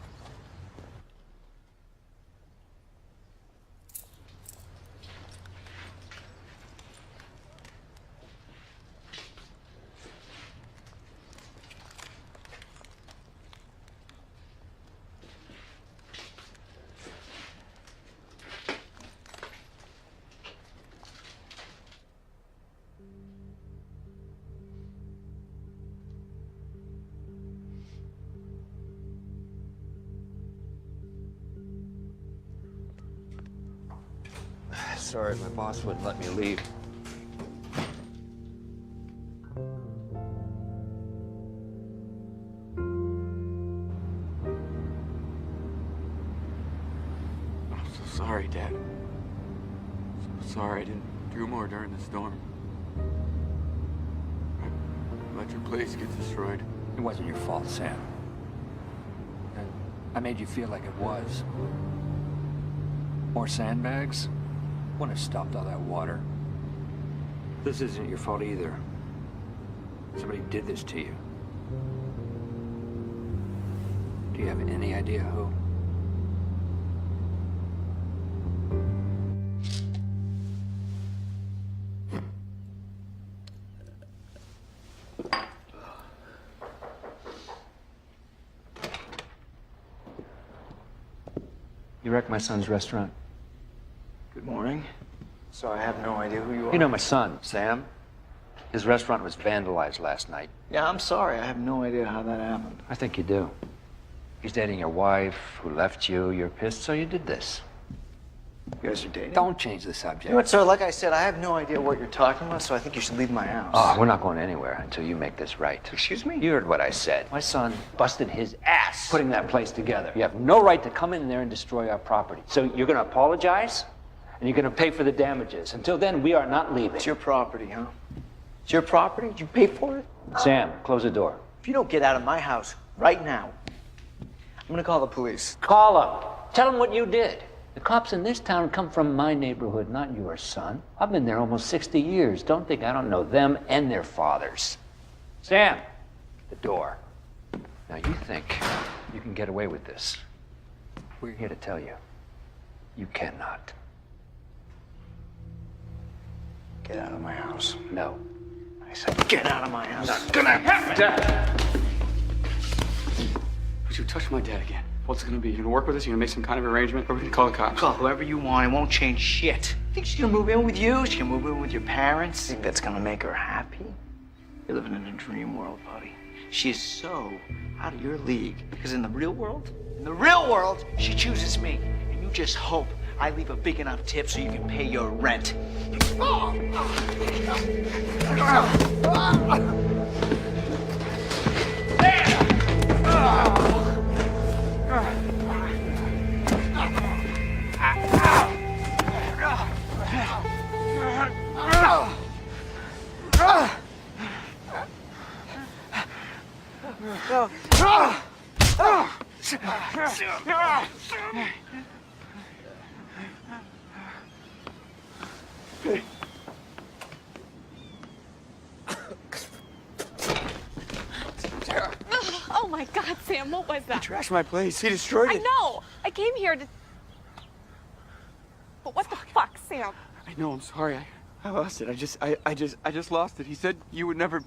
Sorry, my boss wouldn't let me leave. I'm so sorry, Dad. So sorry I didn't do more during the storm. I let your place get destroyed. It wasn't your fault, Sam. And I made you feel like it was. More sandbags? Wouldn't have stopped all that water. This isn't your fault either. Somebody did this to you. Do you have any idea who? You wrecked my son's restaurant. Good morning. So I have no idea who you are. You know my son, Sam. His restaurant was vandalized last night. Yeah, I'm sorry. I have no idea how that happened. I think you do. He's dating your wife, who left you. You're pissed, so you did this. You guys are dating? Don't change the subject. You know what, sir? Like I said, I have no idea what you're talking about, so I think you should leave my house. Oh, we're not going anywhere until you make this right. Excuse me? You heard what I said. My son busted his ass putting that place together. You have no right to come in there and destroy our property. So you're going to apologize, and you're going to pay for the damages. Until then, we are not leaving. It's your property, huh? It's your property? You pay for it? Sam, close the door. If you don't get out of my house right now, I'm going to call the police. Call them. Tell them what you did. The cops in this town come from my neighborhood, not yours, son. I've been there almost 60 years. Don't think I don't know them and their fathers. Sam, the door. Now you think you can get away with this. We're here to tell you, you cannot. Get out of my house. No. I said, get out of my house. Not gonna happen! Dad! Would you touch my dad again? What's it gonna be? You gonna work with us? You gonna make some kind of arrangement? Or we can call the cops? Call whoever you want. It won't change shit. Think she's gonna move in with you? She's gonna move in with your parents? Think that's gonna make her happy? You're living in a dream world, buddy. She is so out of your league. Because in the real world, she chooses me. And you just hope I leave a big enough tip so you can pay your rent. Oh my God, Sam, what was that? He trashed my place. He destroyed I it. know. I came here to. But what the fuck, Sam? I know. I'm sorry. I lost it. I just lost it. He said you would never.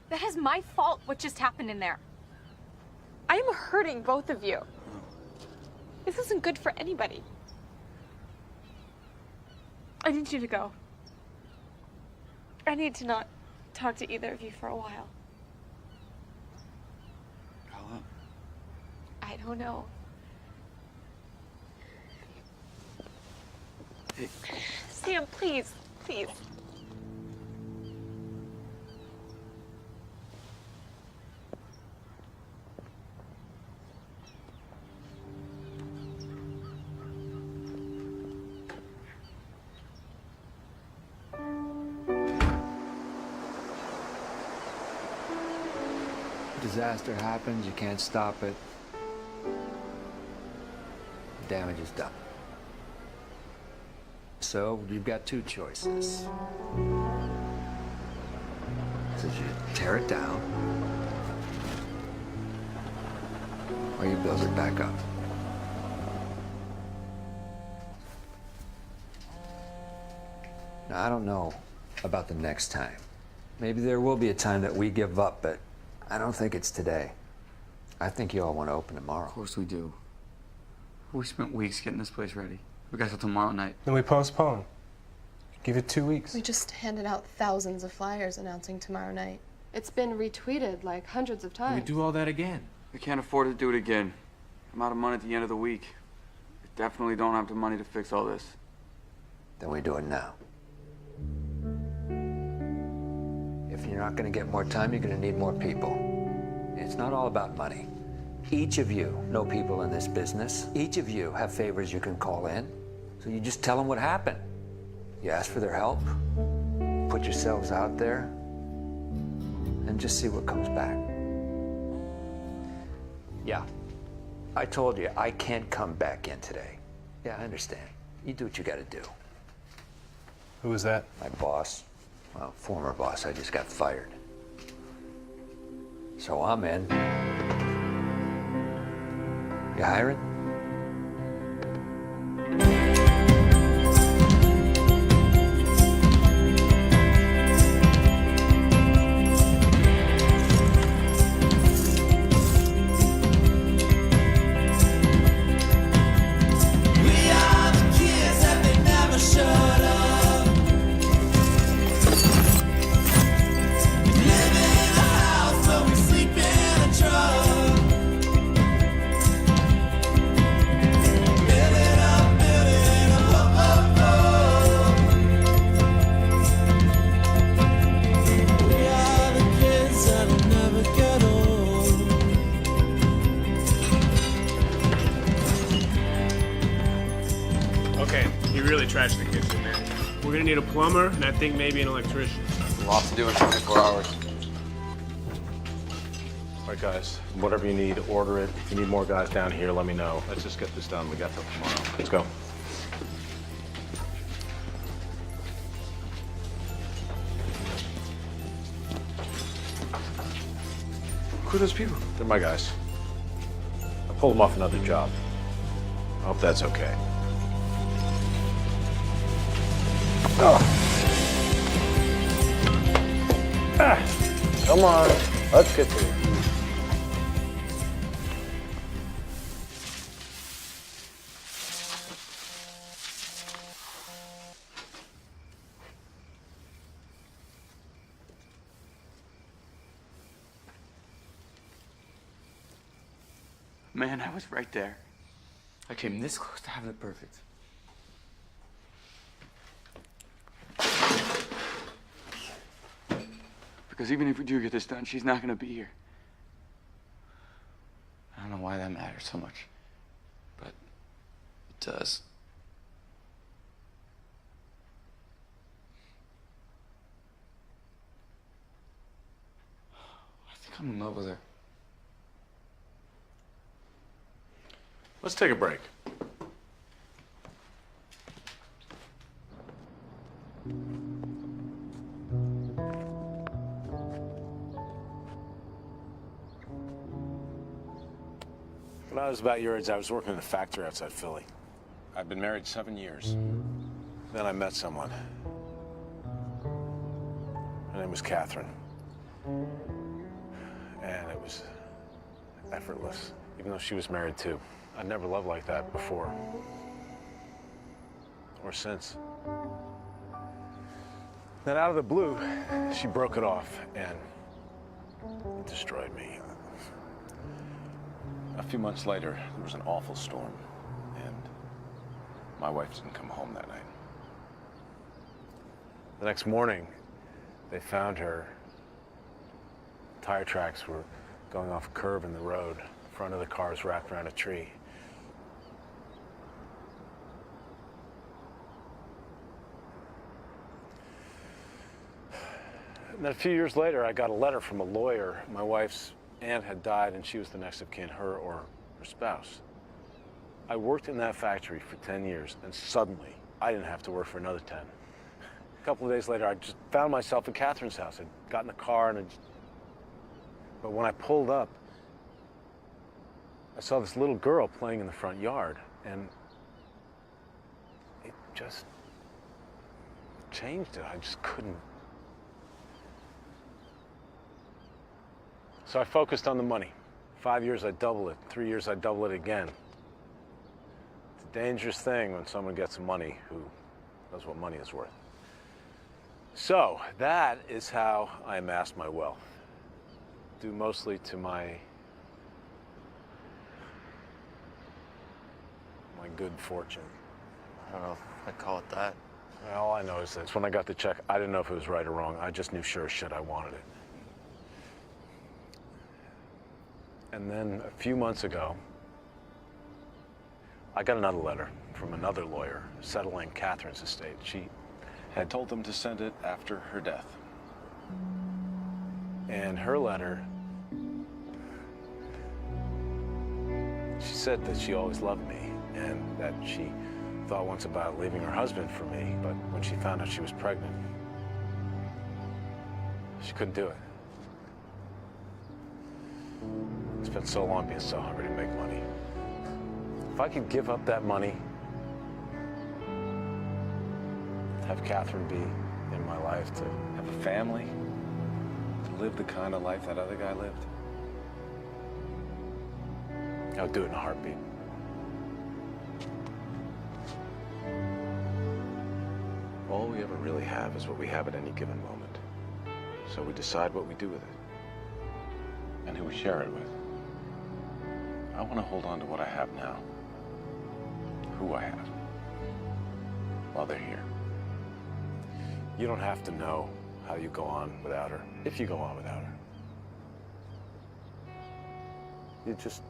That is my fault. What just happened in there? I am hurting both of you. This isn't good for anybody. I need you to go. I need to not talk to either of you for a while. How long? I don't know. Hey. Sam, please, please. disaster happens, you can't stop it. Damage is done. So you've got two choices. So you tear it down, or you build it back up. Now, I don't know about the next time. Maybe there will be a time that we give up, but I don't think it's today. I think you all want to open tomorrow. Of course we do. We spent weeks getting this place ready. We got till tomorrow night. Then we postpone. Give it 2 weeks. We just handed out thousands of flyers announcing tomorrow night. It's been retweeted like hundreds of times. We do all that again. We can't afford to do it again. I'm out of money at the end of the week. We definitely don't have the money to fix all this. Then we do it now. If you're not going to get more time, you're going to need more people. It's not all about money. Each of you know people in this business. Each of you have favors you can call in. So you just tell them what happened. You ask for their help, put yourselves out there, and just see what comes back. Yeah, I told you I can't come back in today. Yeah, I understand. You do what you gotta do. Who was that? My boss. Well, former boss. I just got fired. So I'm in. You hiring? Okay, you really trashed the kitchen, man. We're gonna need a plumber, and I think maybe an electrician. Lots to do in 24 hours. All right, guys, whatever you need, order it. If you need more guys down here, let me know. Let's just get this done. We got till tomorrow. Let's go. Who are those people? They're my guys. I pulled them off another job. I hope that's okay. Come on, let's get to it. Man, I was right there. I came this close to having it perfect. Because even if we do get this done, she's not gonna be here. I don't know why that matters so much, but it does. I think I'm in love with her. Let's take a break. When I was about your age, I was working in a factory outside Philly. I'd been married 7 years. Then I met someone. Her name was Catherine. And it was effortless, even though she was married too. I'd never loved like that before. Or since. Then out of the blue, she broke it off and it destroyed me. A few months later, there was an awful storm, and my wife didn't come home that night. The next morning, they found her. Tire tracks were going off a curve in the road. The front of the car was wrapped around a tree. And then a few years later, I got a letter from a lawyer, my wife's aunt had died and she was the next of kin, her or her spouse. I worked in that factory for 10 years, and suddenly I didn't have to work for another 10. A couple of days later, I just found myself at Catherine's house. I'd got in the car and but when I pulled up, I saw this little girl playing in the front yard, and it just changed it. I just couldn't. So I focused on the money. 5 years, I'd double it. 3 years, I'd double it again. It's a dangerous thing when someone gets money who knows what money is worth. So that is how I amassed my wealth. Due mostly to my good fortune. I don't know if I'd call it that. All I know is this. When I got the check, I didn't know if it was right or wrong. I just knew sure as shit I wanted it. And then a few months ago, I got another letter from another lawyer settling Catherine's estate. She had told them to send it after her death. And her letter, she said that she always loved me and that she thought once about leaving her husband for me, but when she found out she was pregnant, she couldn't do it. I spent so long being so hungry to make money. If I could give up that money, have Catherine be in my life, to have a family, to live the kind of life that other guy lived, I would do it in a heartbeat. All we ever really have is what we have at any given moment. So we decide what we do with it and who we share it with. I want to hold on to what I have now, who I have, while they're here. You don't have to know how you go on without her, if you go on without her. You just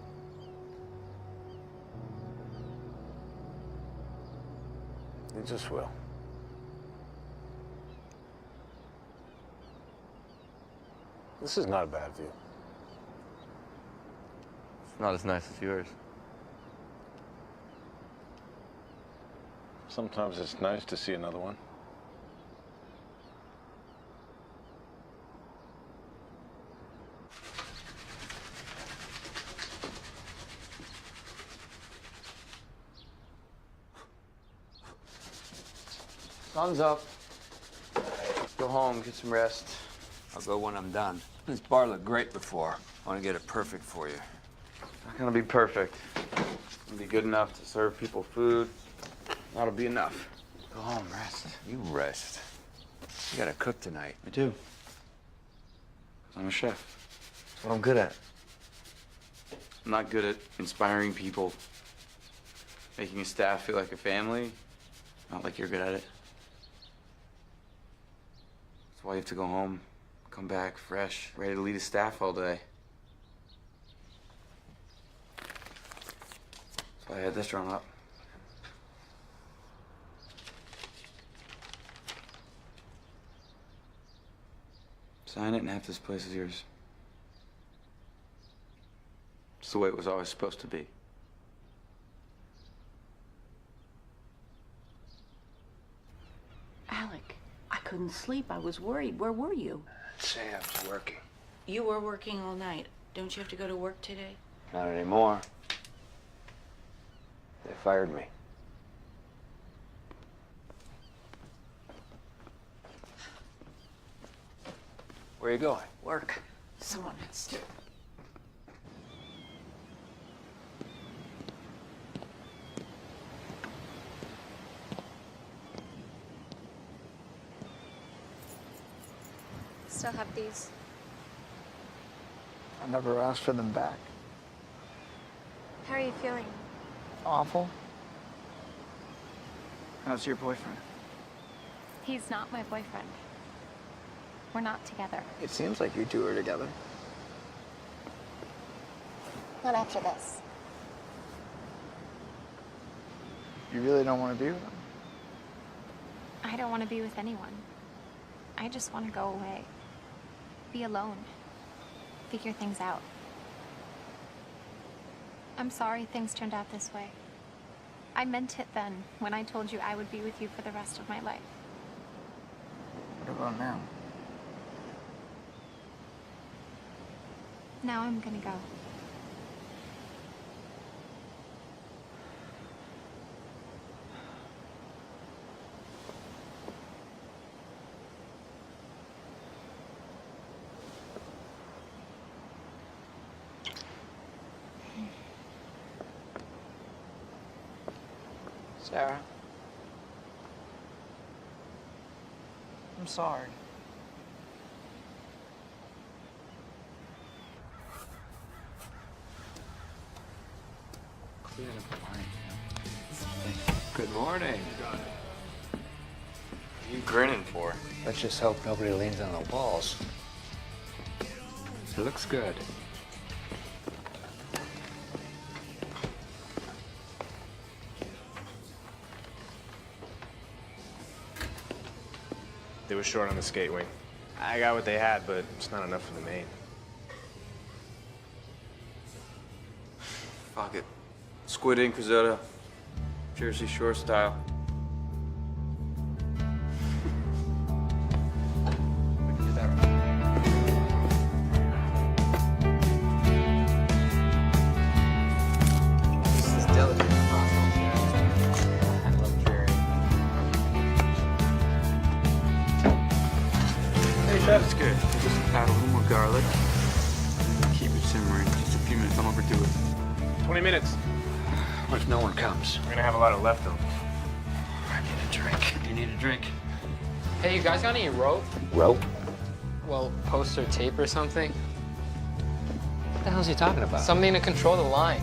will. This is not a bad view. It's not as nice as yours. Sometimes it's nice to see another one. Sun's up. Go home, get some rest. I'll go when I'm done. This bar looked great before. I want to get it perfect for you. It's not gonna be perfect. It's gonna be good enough to serve people food. That'll be enough. Go home, rest. You rest. You gotta cook tonight. I do. 'Cause I'm a chef. That's what I'm good at. I'm not good at inspiring people, making a staff feel like a family. Not like you're good at it. That's why you have to go home, come back fresh, ready to lead a staff all day. That's why I had this drawn up. Sign it and half this place is yours. It's the way it was always supposed to be. Alec, I couldn't sleep. I was worried. Where were you? Sam's working. You were working all night. Don't you have to go to work today? Not anymore. They fired me. Where are you going? Work. Someone has to. Still have these. I never asked for them back. How are you feeling? Awful. How's your boyfriend? He's not my boyfriend. We're not together. It seems like you two are together. Not after this. You really don't want to be with him? I don't want to be with anyone. I just want to go away. Be alone. Figure things out. I'm sorry things turned out this way. I meant it then, when I told you I would be with you for the rest of my life. What about now? Now I'm gonna go. Sarah. I'm sorry. Good morning. What are you grinning for? Let's just hope nobody leans on the walls. It looks good. They were short on the skate wing. I got what they had, but it's not enough for the main. Fuck it. Squid ink risotto. Jersey Shore style. We can do that right. This is delicate. I love cherry. Hey, Chef. That's good. Just add a little more garlic. Keep it simmering. Just a few minutes. Don't overdo it. 20 minutes. What if no one comes? We're gonna have a lot of leftovers. I need a drink. You need a drink? Hey, you guys got any rope? Rope? Well, post or tape or something? What the hell is he talking about? Something to control the line.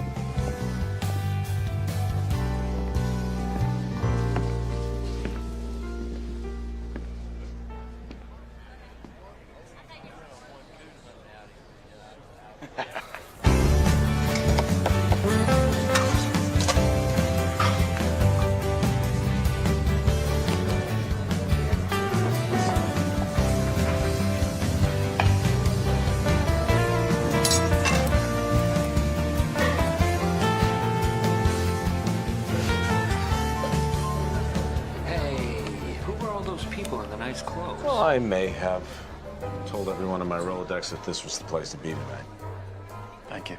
Clothes. Well, I may have told everyone on my Rolodex that this was the place to be tonight. Thank you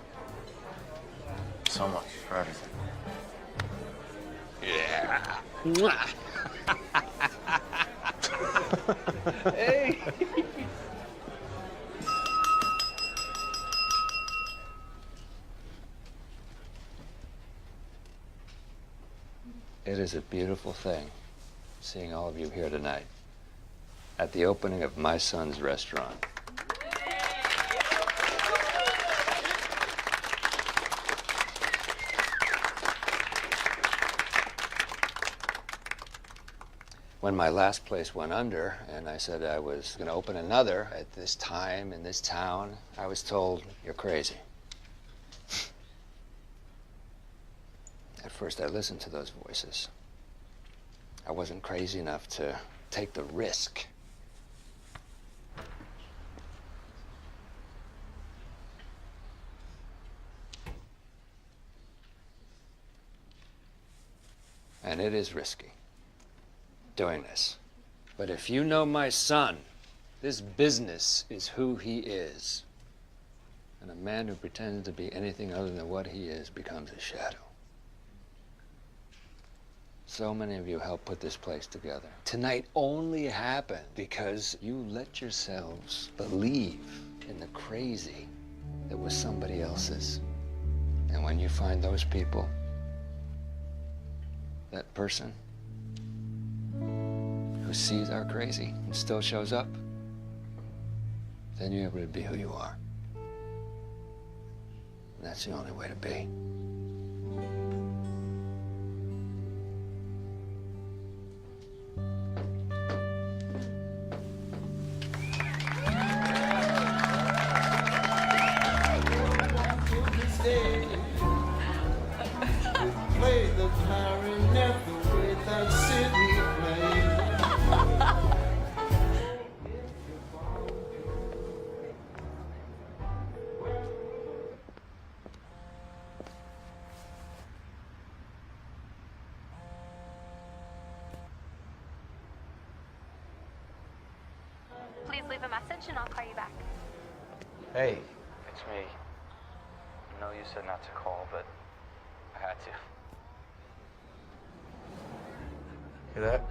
so much for everything. Yeah. Hey. It is a beautiful thing seeing all of you here tonight at the opening of my son's restaurant. When my last place went under and I said I was going to open another at this time in this town, I was told, "You're crazy." At first I listened to those voices. I wasn't crazy enough to take the risk. And it is risky, doing this. But if you know my son, this business is who he is. And a man who pretends to be anything other than what he is becomes a shadow. So many of you helped put this place together. Tonight only happened because you let yourselves believe in the crazy that was somebody else's. And when you find those people, that person who sees our crazy and still shows up, then you're able to be who you are. And that's the only way to be. Play the clarinet the way that Sydney played. message and I'll call you back. Hey, it's me. I know you said not to call, but I had to. Hear that?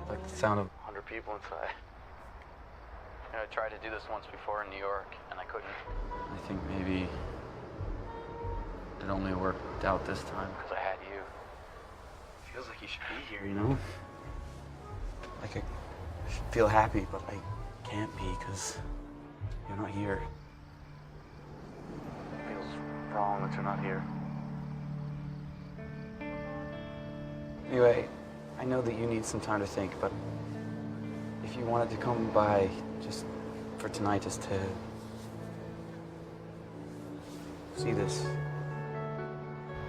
Like the sound of 100 people inside. You know, I tried to do this once before in New York, and I couldn't. I think maybe it only worked out this time because I had you. Feels like you should be here, you know? Like I should feel happy, but I can't be because you're not here. It feels wrong that you're not here. Anyway, I know that you need some time to think, but if you wanted to come by just for tonight, just to see this,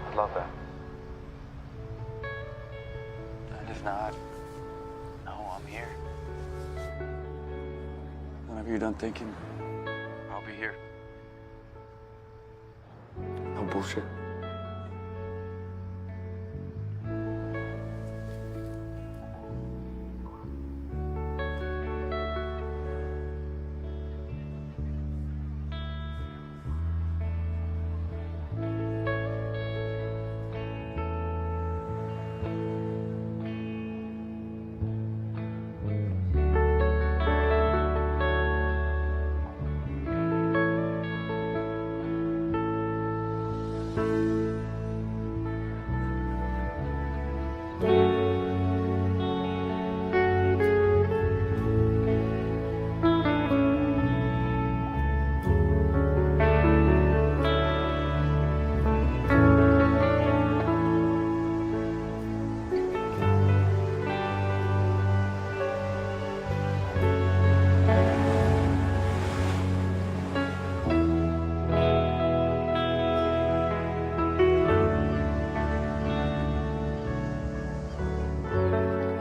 I'd love that. And if not, no, I'm here. Whenever you're done thinking, I'll be here. No bullshit.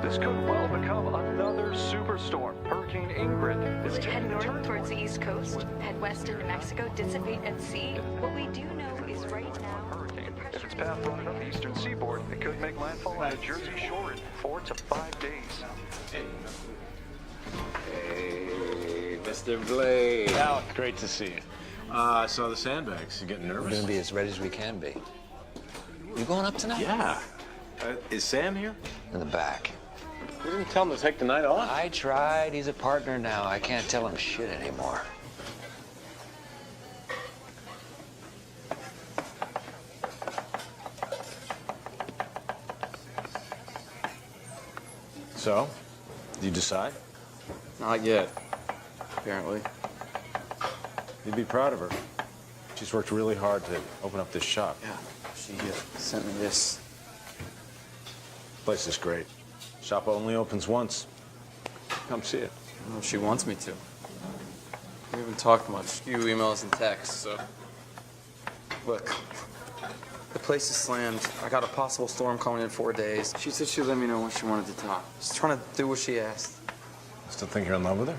This could well become another superstorm. Hurricane Ingrid Will is it head taking a north turn. towards the east coast, head west into Mexico, dissipate at sea? What we do know is right now, If its path running up the eastern seaboard, it could make landfall on the Jersey Shore in 4 to 5 days. Hey, Mr. Blade. Alec, great to see you. I saw the sandbags. You getting nervous? We're gonna be as ready as we can be. You going up tonight? Yeah. Is Sam here? In the back. You didn't tell him to take the night off. I tried. He's a partner now. I can't tell him shit anymore. So, did you decide? Not yet, apparently. You'd be proud of her. She's worked really hard to open up this shop. Yeah, she sent me this. Place is great. Shop only opens once. Come see it. Well, she wants me to. We haven't talked much. Few emails and texts, so. Look, the place is slammed. I got a possible storm coming in 4 days. She said she'd let me know when she wanted to talk. Just trying to do what she asked. Still think you're in love with her?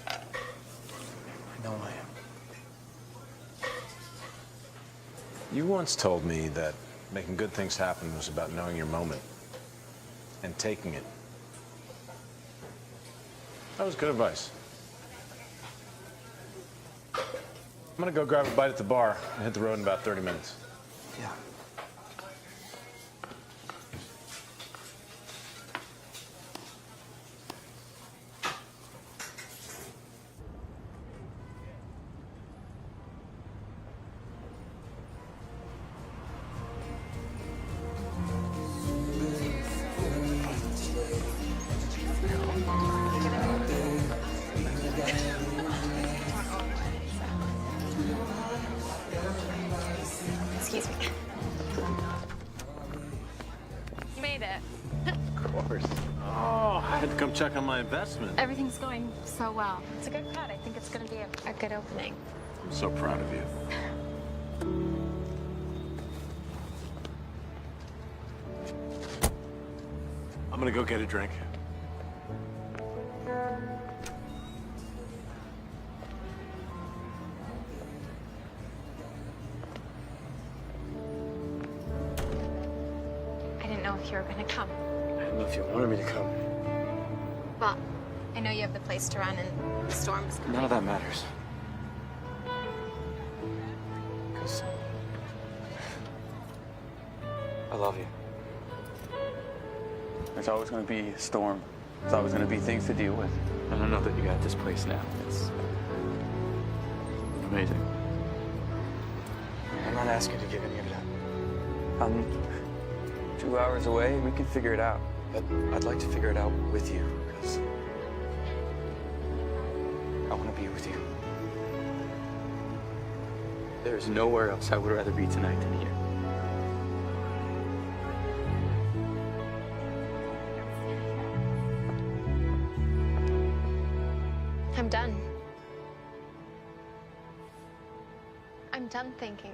I know I am. You once told me that making good things happen was about knowing your moment and taking it. That was good advice. I'm gonna go grab a bite at the bar and hit the road in about 30 minutes. Yeah. Excuse me. You made it. Of course. Oh, I had to come check on my investment. Everything's going so well. It's a good crowd. I think it's going to be a good opening. I'm so proud of you. I'm gonna go get a drink. I didn't know if you were going to come. I don't know if you wanted me to come. Well, I know you have the place to run and the storm's coming. None of that matters. Because I love you. There's always going to be a storm. There's always going to be things to deal with. And I know that you got this place now. It's amazing. I'm not asking you to give any of it up. I'm 2 hours away. We can figure it out. But I'd like to figure it out with you, because I want to be with you. There's nowhere else I would rather be tonight than here. I'm done. I'm done thinking.